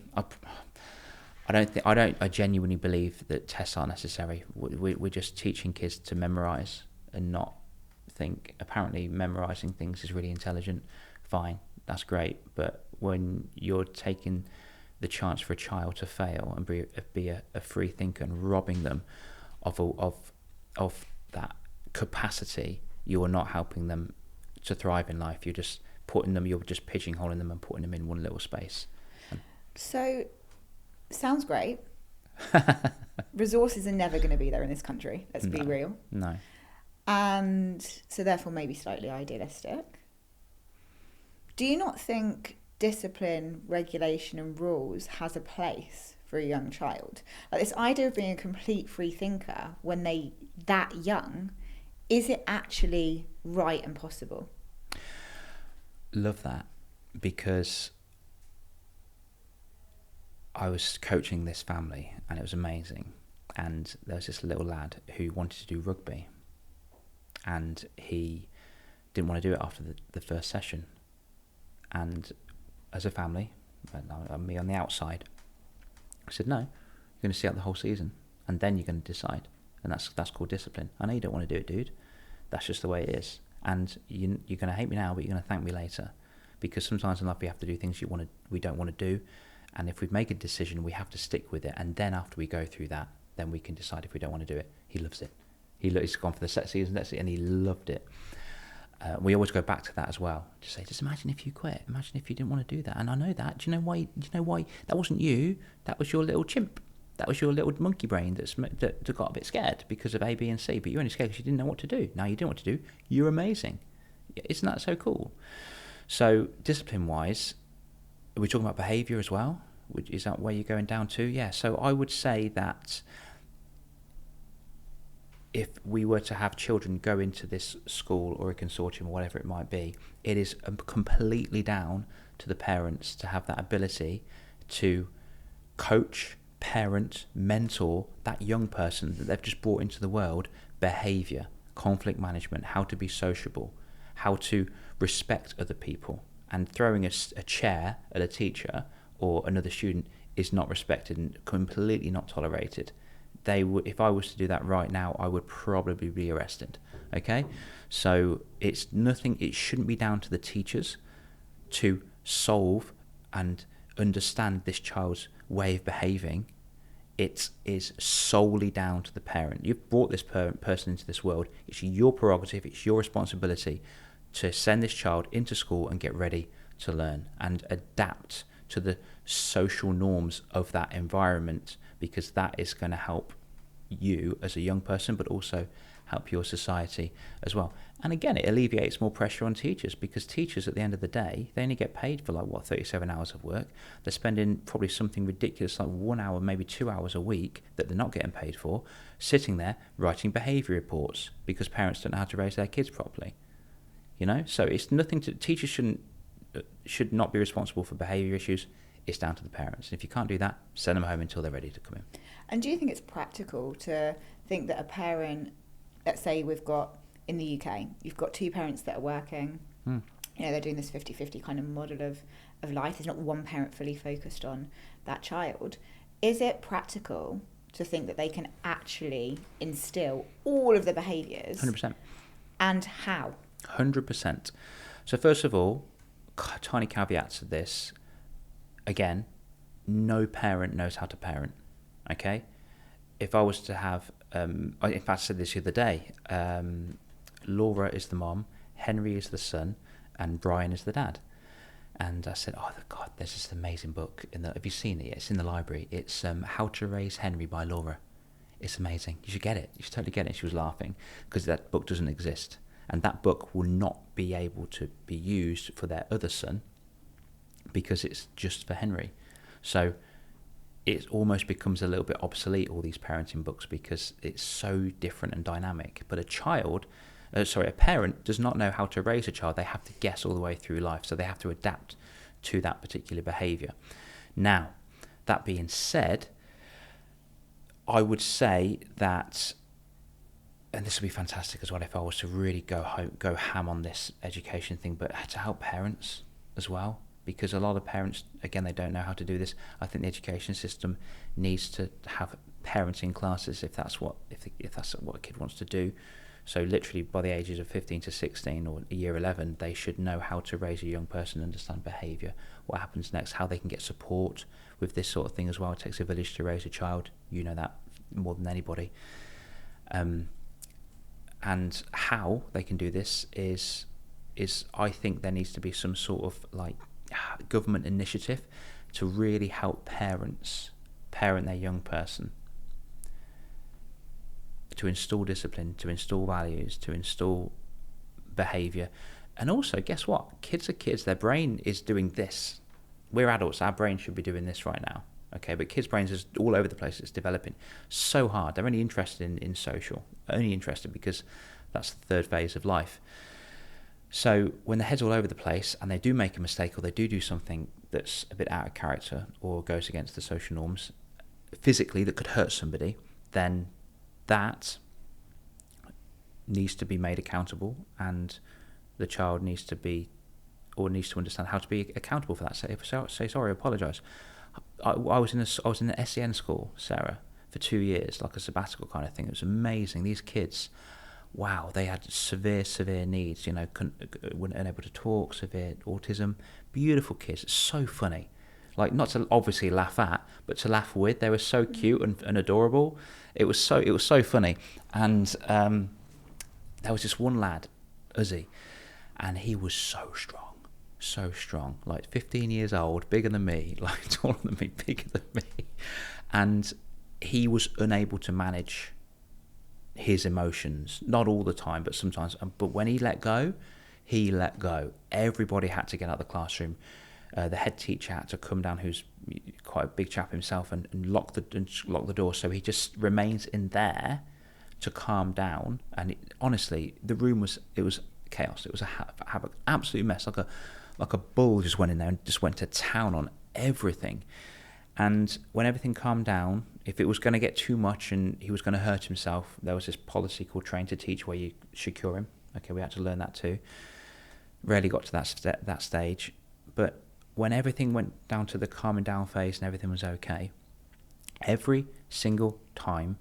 I genuinely believe that tests aren't necessary. We're just teaching kids to memorise and not think. Apparently, memorising things is really intelligent. Fine, that's great. But when you're taking the chance for a child to fail and be a free thinker and robbing them of that capacity, you are not helping them to thrive in life. You're just pigeonholing them and putting them in one little space. So, sounds great. Resources are never going to be there in this country. Let's be real. No. And so therefore maybe slightly idealistic. Do you not think discipline, regulation and rules has a place for a young child. Like this idea of being a complete free thinker when they that young, is it actually right and possible? Love that, because I was coaching this family and it was amazing. And there was this little lad who wanted to do rugby, and he didn't want to do it after the first session. And as a family, and me on the outside, I said, no, you're going to see out the whole season and then you're going to decide. And that's called discipline. I know you don't want to do it, dude. That's just the way it is. And you're going to hate me now, but you're going to thank me later. Because sometimes in life we have to do things we don't want to do. And if we make a decision, we have to stick with it. And then after we go through that, then we can decide if we don't want to do it. He loves it. He's gone for the set season, and he loved it. We always go back to that as well. Just say, just imagine if you quit. Imagine if you didn't want to do that. And I know that. Do you know why? That wasn't you. That was your little chimp. That was your little monkey brain that got a bit scared because of A, B, and C. But you're only scared because you didn't know what to do. Now you do know what to do. You're amazing. Isn't that so cool? So discipline-wise, are we talking about behaviour as well? Is that where you're going down to? Yeah. So I would say that if we were to have children go into this school or a consortium or whatever it might be, it is completely down to the parents to have that ability to coach, parent, mentor that young person that they've just brought into the world, behaviour, conflict management, how to be sociable, how to respect other people. And throwing a chair at a teacher or another student is not respected and completely not tolerated. If I was to do that right now, I would probably be arrested. Okay, so it shouldn't be down to the teachers to solve and understand this child's way of behaving. It is solely down to the parent. You've brought this person into this world. It's your prerogative, it's your responsibility to send this child into school and get ready to learn and adapt to the social norms of that environment, because that is going to help you as a young person, but also help your society as well. And again, it alleviates more pressure on teachers, because teachers at the end of the day, they only get paid for 37 hours of work. They're spending probably something ridiculous like 1 hour, maybe 2 hours a week that they're not getting paid for, sitting there writing behaviour reports because parents don't know how to raise their kids properly. So it's nothing to teachers should not be responsible for behaviour issues. It's down to the parents. And if you can't do that, send them home until they're ready to come in. And do you think it's practical to think that a parent, let's say we've got, in the UK, you've got two parents that are working, they're doing this 50-50 kind of model of life. There's not one parent fully focused on that child. Is it practical to think that they can actually instill all of the behaviours? 100%. And how? 100%. So first of all, tiny caveat to this. Again, no parent knows how to parent. Okay, if I was to have, in fact, I said this the other day. Laura is the mom, Henry is the son, and Brian is the dad. And I said, "Oh God, there's this amazing book. Have you seen it? It's in the library. It's How to Raise Henry by Laura. It's amazing. You should get it. You should totally get it." She was laughing because that book doesn't exist, and that book will not be able to be used for their other son because it's just for Henry. So it almost becomes a little bit obsolete, all these parenting books, because it's so different and dynamic. But a parent does not know how to raise a child. They have to guess all the way through life, so they have to adapt to that particular behaviour. Now, that being said, I would say that, and this would be fantastic as well if I was to really go ham on this education thing, but to help parents as well, because a lot of parents, again, they don't know how to do this. I think the education system needs to have parenting classes if that's what a kid wants to do. So literally by the ages of 15 to 16 or year 11, they should know how to raise a young person, understand behaviour, what happens next, how they can get support with this sort of thing as well. It takes a village to raise a child. You know that more than anybody. And how they can do this is I think there needs to be some sort of government initiative to really help parents parent their young person, to install discipline, to install values, to install behaviour. And also, guess what? Kids are kids. Their brain is doing this. We're adults. Our brain should be doing this right now. Okay, but kids' brains is all over the place. It's developing so hard. They're only interested in social, only interested because that's the third phase of life. So when the head's all over the place and they do make a mistake or they do something that's a bit out of character or goes against the social norms physically that could hurt somebody, then that needs to be made accountable, and the child needs to understand how to be accountable for that. Say sorry, apologise. I was in an SEN school, Sarah, for 2 years, like a sabbatical kind of thing. It was amazing. These kids, wow, they had severe needs. Weren't able to talk, severe autism. Beautiful kids. It's so funny. Like, not to obviously laugh at, but to laugh with. They were so cute and adorable. It was so funny. And there was this one lad, Uzi, and he was so strong, like 15 years old, bigger than me, like taller than me, bigger than me. And he was unable to manage his emotions, not all the time, but sometimes. But when he let go. Everybody had to get out of the classroom. The head teacher had to come down, who's quite a big chap himself, and lock the door. So he just remains in there to calm down. And honestly, the room was chaos. It was a absolute mess. Like a bull just went in there and just went to town on everything. And when everything calmed down, if it was going to get too much and he was going to hurt himself, there was this policy called train to teach where you secure him. Okay, we had to learn that too. Rarely got to that stage. But when everything went down to the calming down phase and everything was okay, every single time,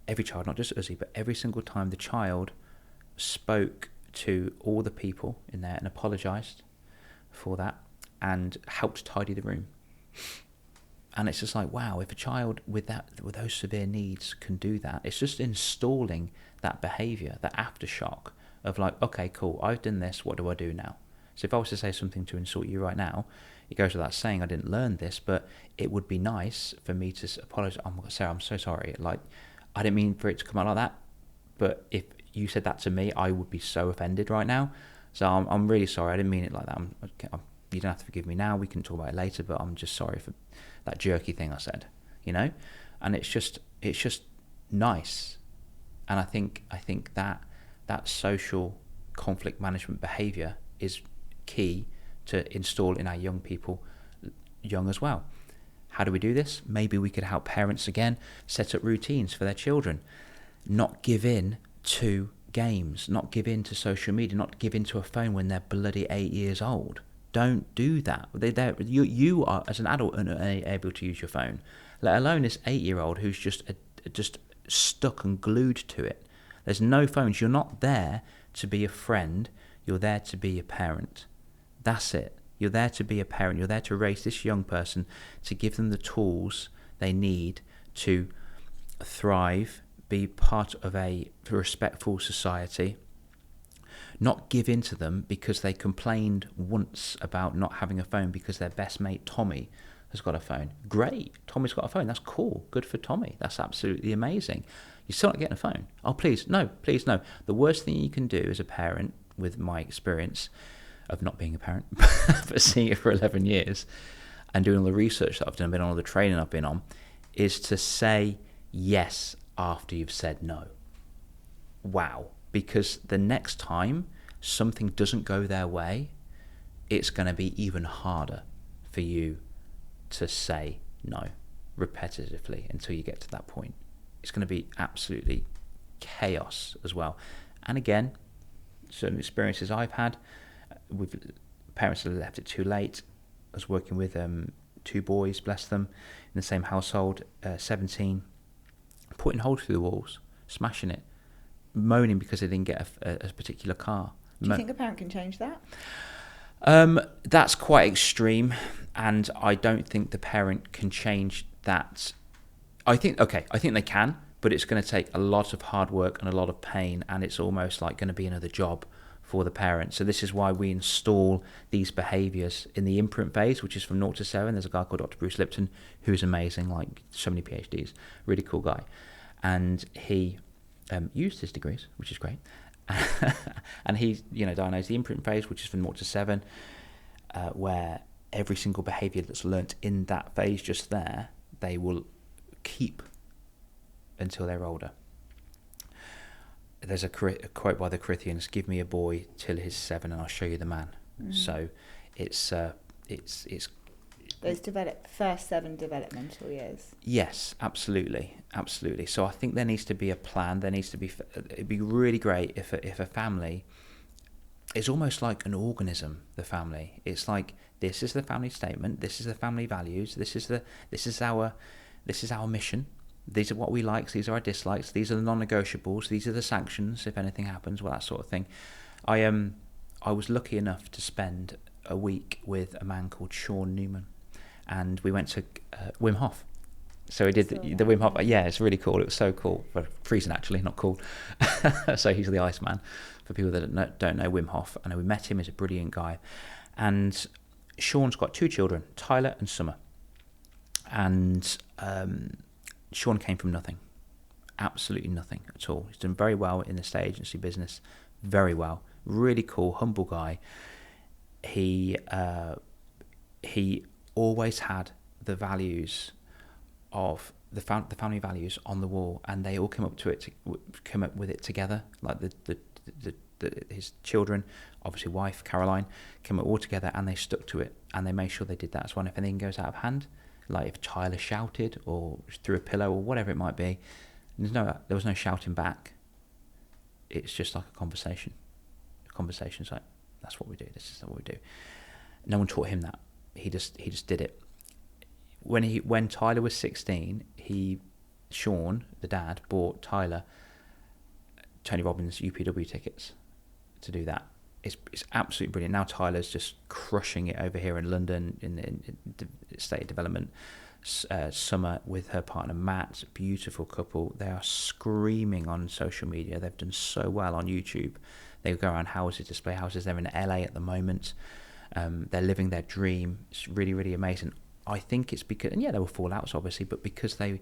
every child, not just Uzi, but every single time the child spoke to all the people in there and apologised for that and helped tidy the room. And it's just like, wow, if a child with those severe needs can do that, it's just installing that behaviour, that aftershock of like, okay, cool, I've done this, what do I do now? So if I was to say something to insult you right now, it goes without saying I didn't learn this, but it would be nice for me to apologise. Sarah, I'm so sorry. Like, I didn't mean for it to come out like that, but if you said that to me, I would be so offended right now. So I'm really sorry. I didn't mean it like that. You don't have to forgive me now. We can talk about it later, but I'm just sorry for that jerky thing I said, And it's just nice. And I think that social conflict management behaviour is key to install in our young people, young as well. How do we do this? Maybe we could help parents again set up routines for their children, not give in to games, not give in to social media, not give in to a phone when they're bloody 8 years old. Don't do that. You are, as an adult, unable to use your phone, let alone this 8-year-old who's just stuck and glued to it. There's no phones. You're not there to be a friend. You're there to be a parent. That's it. You're there to be a parent. You're there to raise this young person, to give them the tools they need to thrive, be part of a respectful society, not give in to them because they complained once about not having a phone because their best mate Tommy has got a phone. Great, Tommy's got a phone. That's cool. Good for Tommy. That's absolutely amazing. You're still not getting a phone. Oh, please no. The worst thing you can do as a parent, with my experience of not being a parent, but seeing it for 11 years and doing all the research that I've done, been on all the training I've been on, is to say yes after you've said no. Wow. Because the next time something doesn't go their way, it's going to be even harder for you to say no repetitively until you get to that point. It's going to be absolutely chaos as well. And again, certain experiences I've had with parents that have left it too late. I was working with 2 boys, bless them, in the same household, 17, putting holes through the walls, smashing it, moaning because they didn't get a particular car. Do you think a parent can change that? That's quite extreme, and I don't think the parent can change that. I think they can, but it's going to take a lot of hard work and a lot of pain, and it's almost like going to be another job for the parent. So this is why we install these behaviours in the imprint phase, which is from 0 to 7. There's a guy called Dr. Bruce Lipton who's amazing, like so many PhDs, really cool guy, and he used his degrees, which is great. And he diagnosed the imprint phase, which is from 0 to 7, where every single behaviour that's learnt in that phase just there, they will keep until they're older. There's a quote by the Corinthians: "Give me a boy till he's 7, and I'll show you the man." So it's those first 7 developmental years. Yes, absolutely. So I think there needs to be a plan. It'd be really great if a family, it's almost like an organism. The family, it's like, this is the family statement. This is the family values. This is our mission. These are what we like. These are our dislikes. These are the non-negotiables. These are the sanctions if anything happens. Well, that sort of thing. I was lucky enough to spend a week with a man called Sean Newman, and we went to Wim Hof. So we did the Wim Hof. Yeah, it's really cool. It was so cool. Well, freezing actually, not cool. So he's the Iceman for people that don't know Wim Hof. And we met him. He's a brilliant guy. And Sean's got 2 children, Tyler and Summer. And Sean came from nothing, absolutely nothing at all. He's done very well in the estate agency business, very well. Really cool, humble guy. He always had the values of the family values on the wall, and they all came up with it together. Like his children, obviously wife Caroline, came up all together, and they stuck to it, and they made sure they did that as well. And if anything goes out of hand, like if Tyler shouted or threw a pillow or whatever it might be, there was no shouting back. It's just like a conversation. Conversations like, that's what we do. This is what we do. No one taught him that. He just did it. When Tyler was 16, Sean, the dad, bought Tyler Tony Robbins UPW tickets to do that. It's absolutely brilliant. Now Tyler's just crushing it over here in London in estate development. Summer with her partner Matt, beautiful couple. They are screaming on social media. They've done so well on YouTube. They go around houses, display houses. They're in LA at the moment. They're living their dream. It's really, really amazing. I think it's because, and yeah, there were fallouts obviously, but because they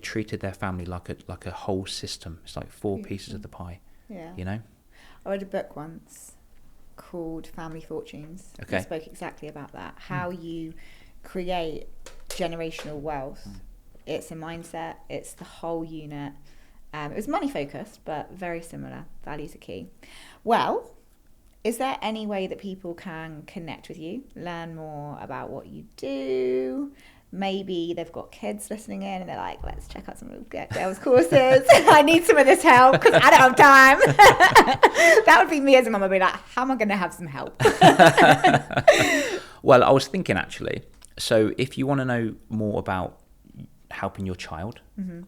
treated their family like a whole system. It's like 4 pieces of the pie. Yeah. You know. I read a book once called Family Fortunes. Okay. It spoke exactly about that. How you create generational wealth. It's a mindset. It's the whole unit. It was money focused, but very similar. Values are key. Well, is there any way that people can connect with you, learn more about what you do? Maybe they've got kids listening in and they're like, let's check out some of Dale's courses. I need some of this help because I don't have time. That would be me as a mum. I'd be like, how am I going to have some help? Well, I was thinking actually, so if you want to know more about helping your child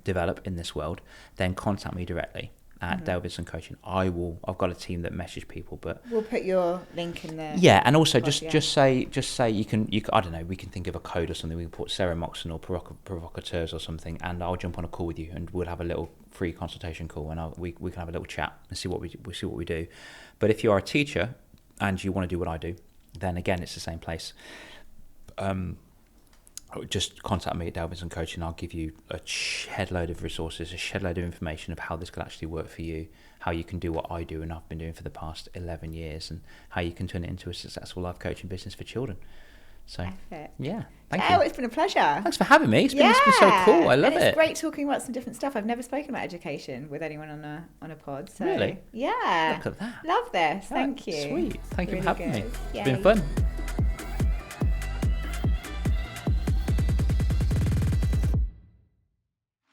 develop in this world, then contact me directly at Dale Vincent Coaching. I've got a team that message people, but we'll put your link in there. Yeah, and also just say you can I don't know, we can think of a code or something. We can put Sarah Moxon or provocateurs or something, and I'll jump on a call with you, and we'll have a little free consultation call, and we can have a little chat and see what we do. But if you are a teacher and you want to do what I do, then again it's the same place. Just contact me at Dale Vincent Coaching. I'll give you a shed load of resources, a shed load of information of how this could actually work for you, how you can do what I do and I've been doing for the past 11 years, and how you can turn it into a successful life coaching business for children. So, yeah, thank you. It's been a pleasure. Thanks for having me. It's been so cool. I love it. It's great talking about some different stuff. I've never spoken about education with anyone on a pod. So, really? Yeah. Look at that. Love this. Thank you. Sweet. Thank you for having me. Yay. It's been fun.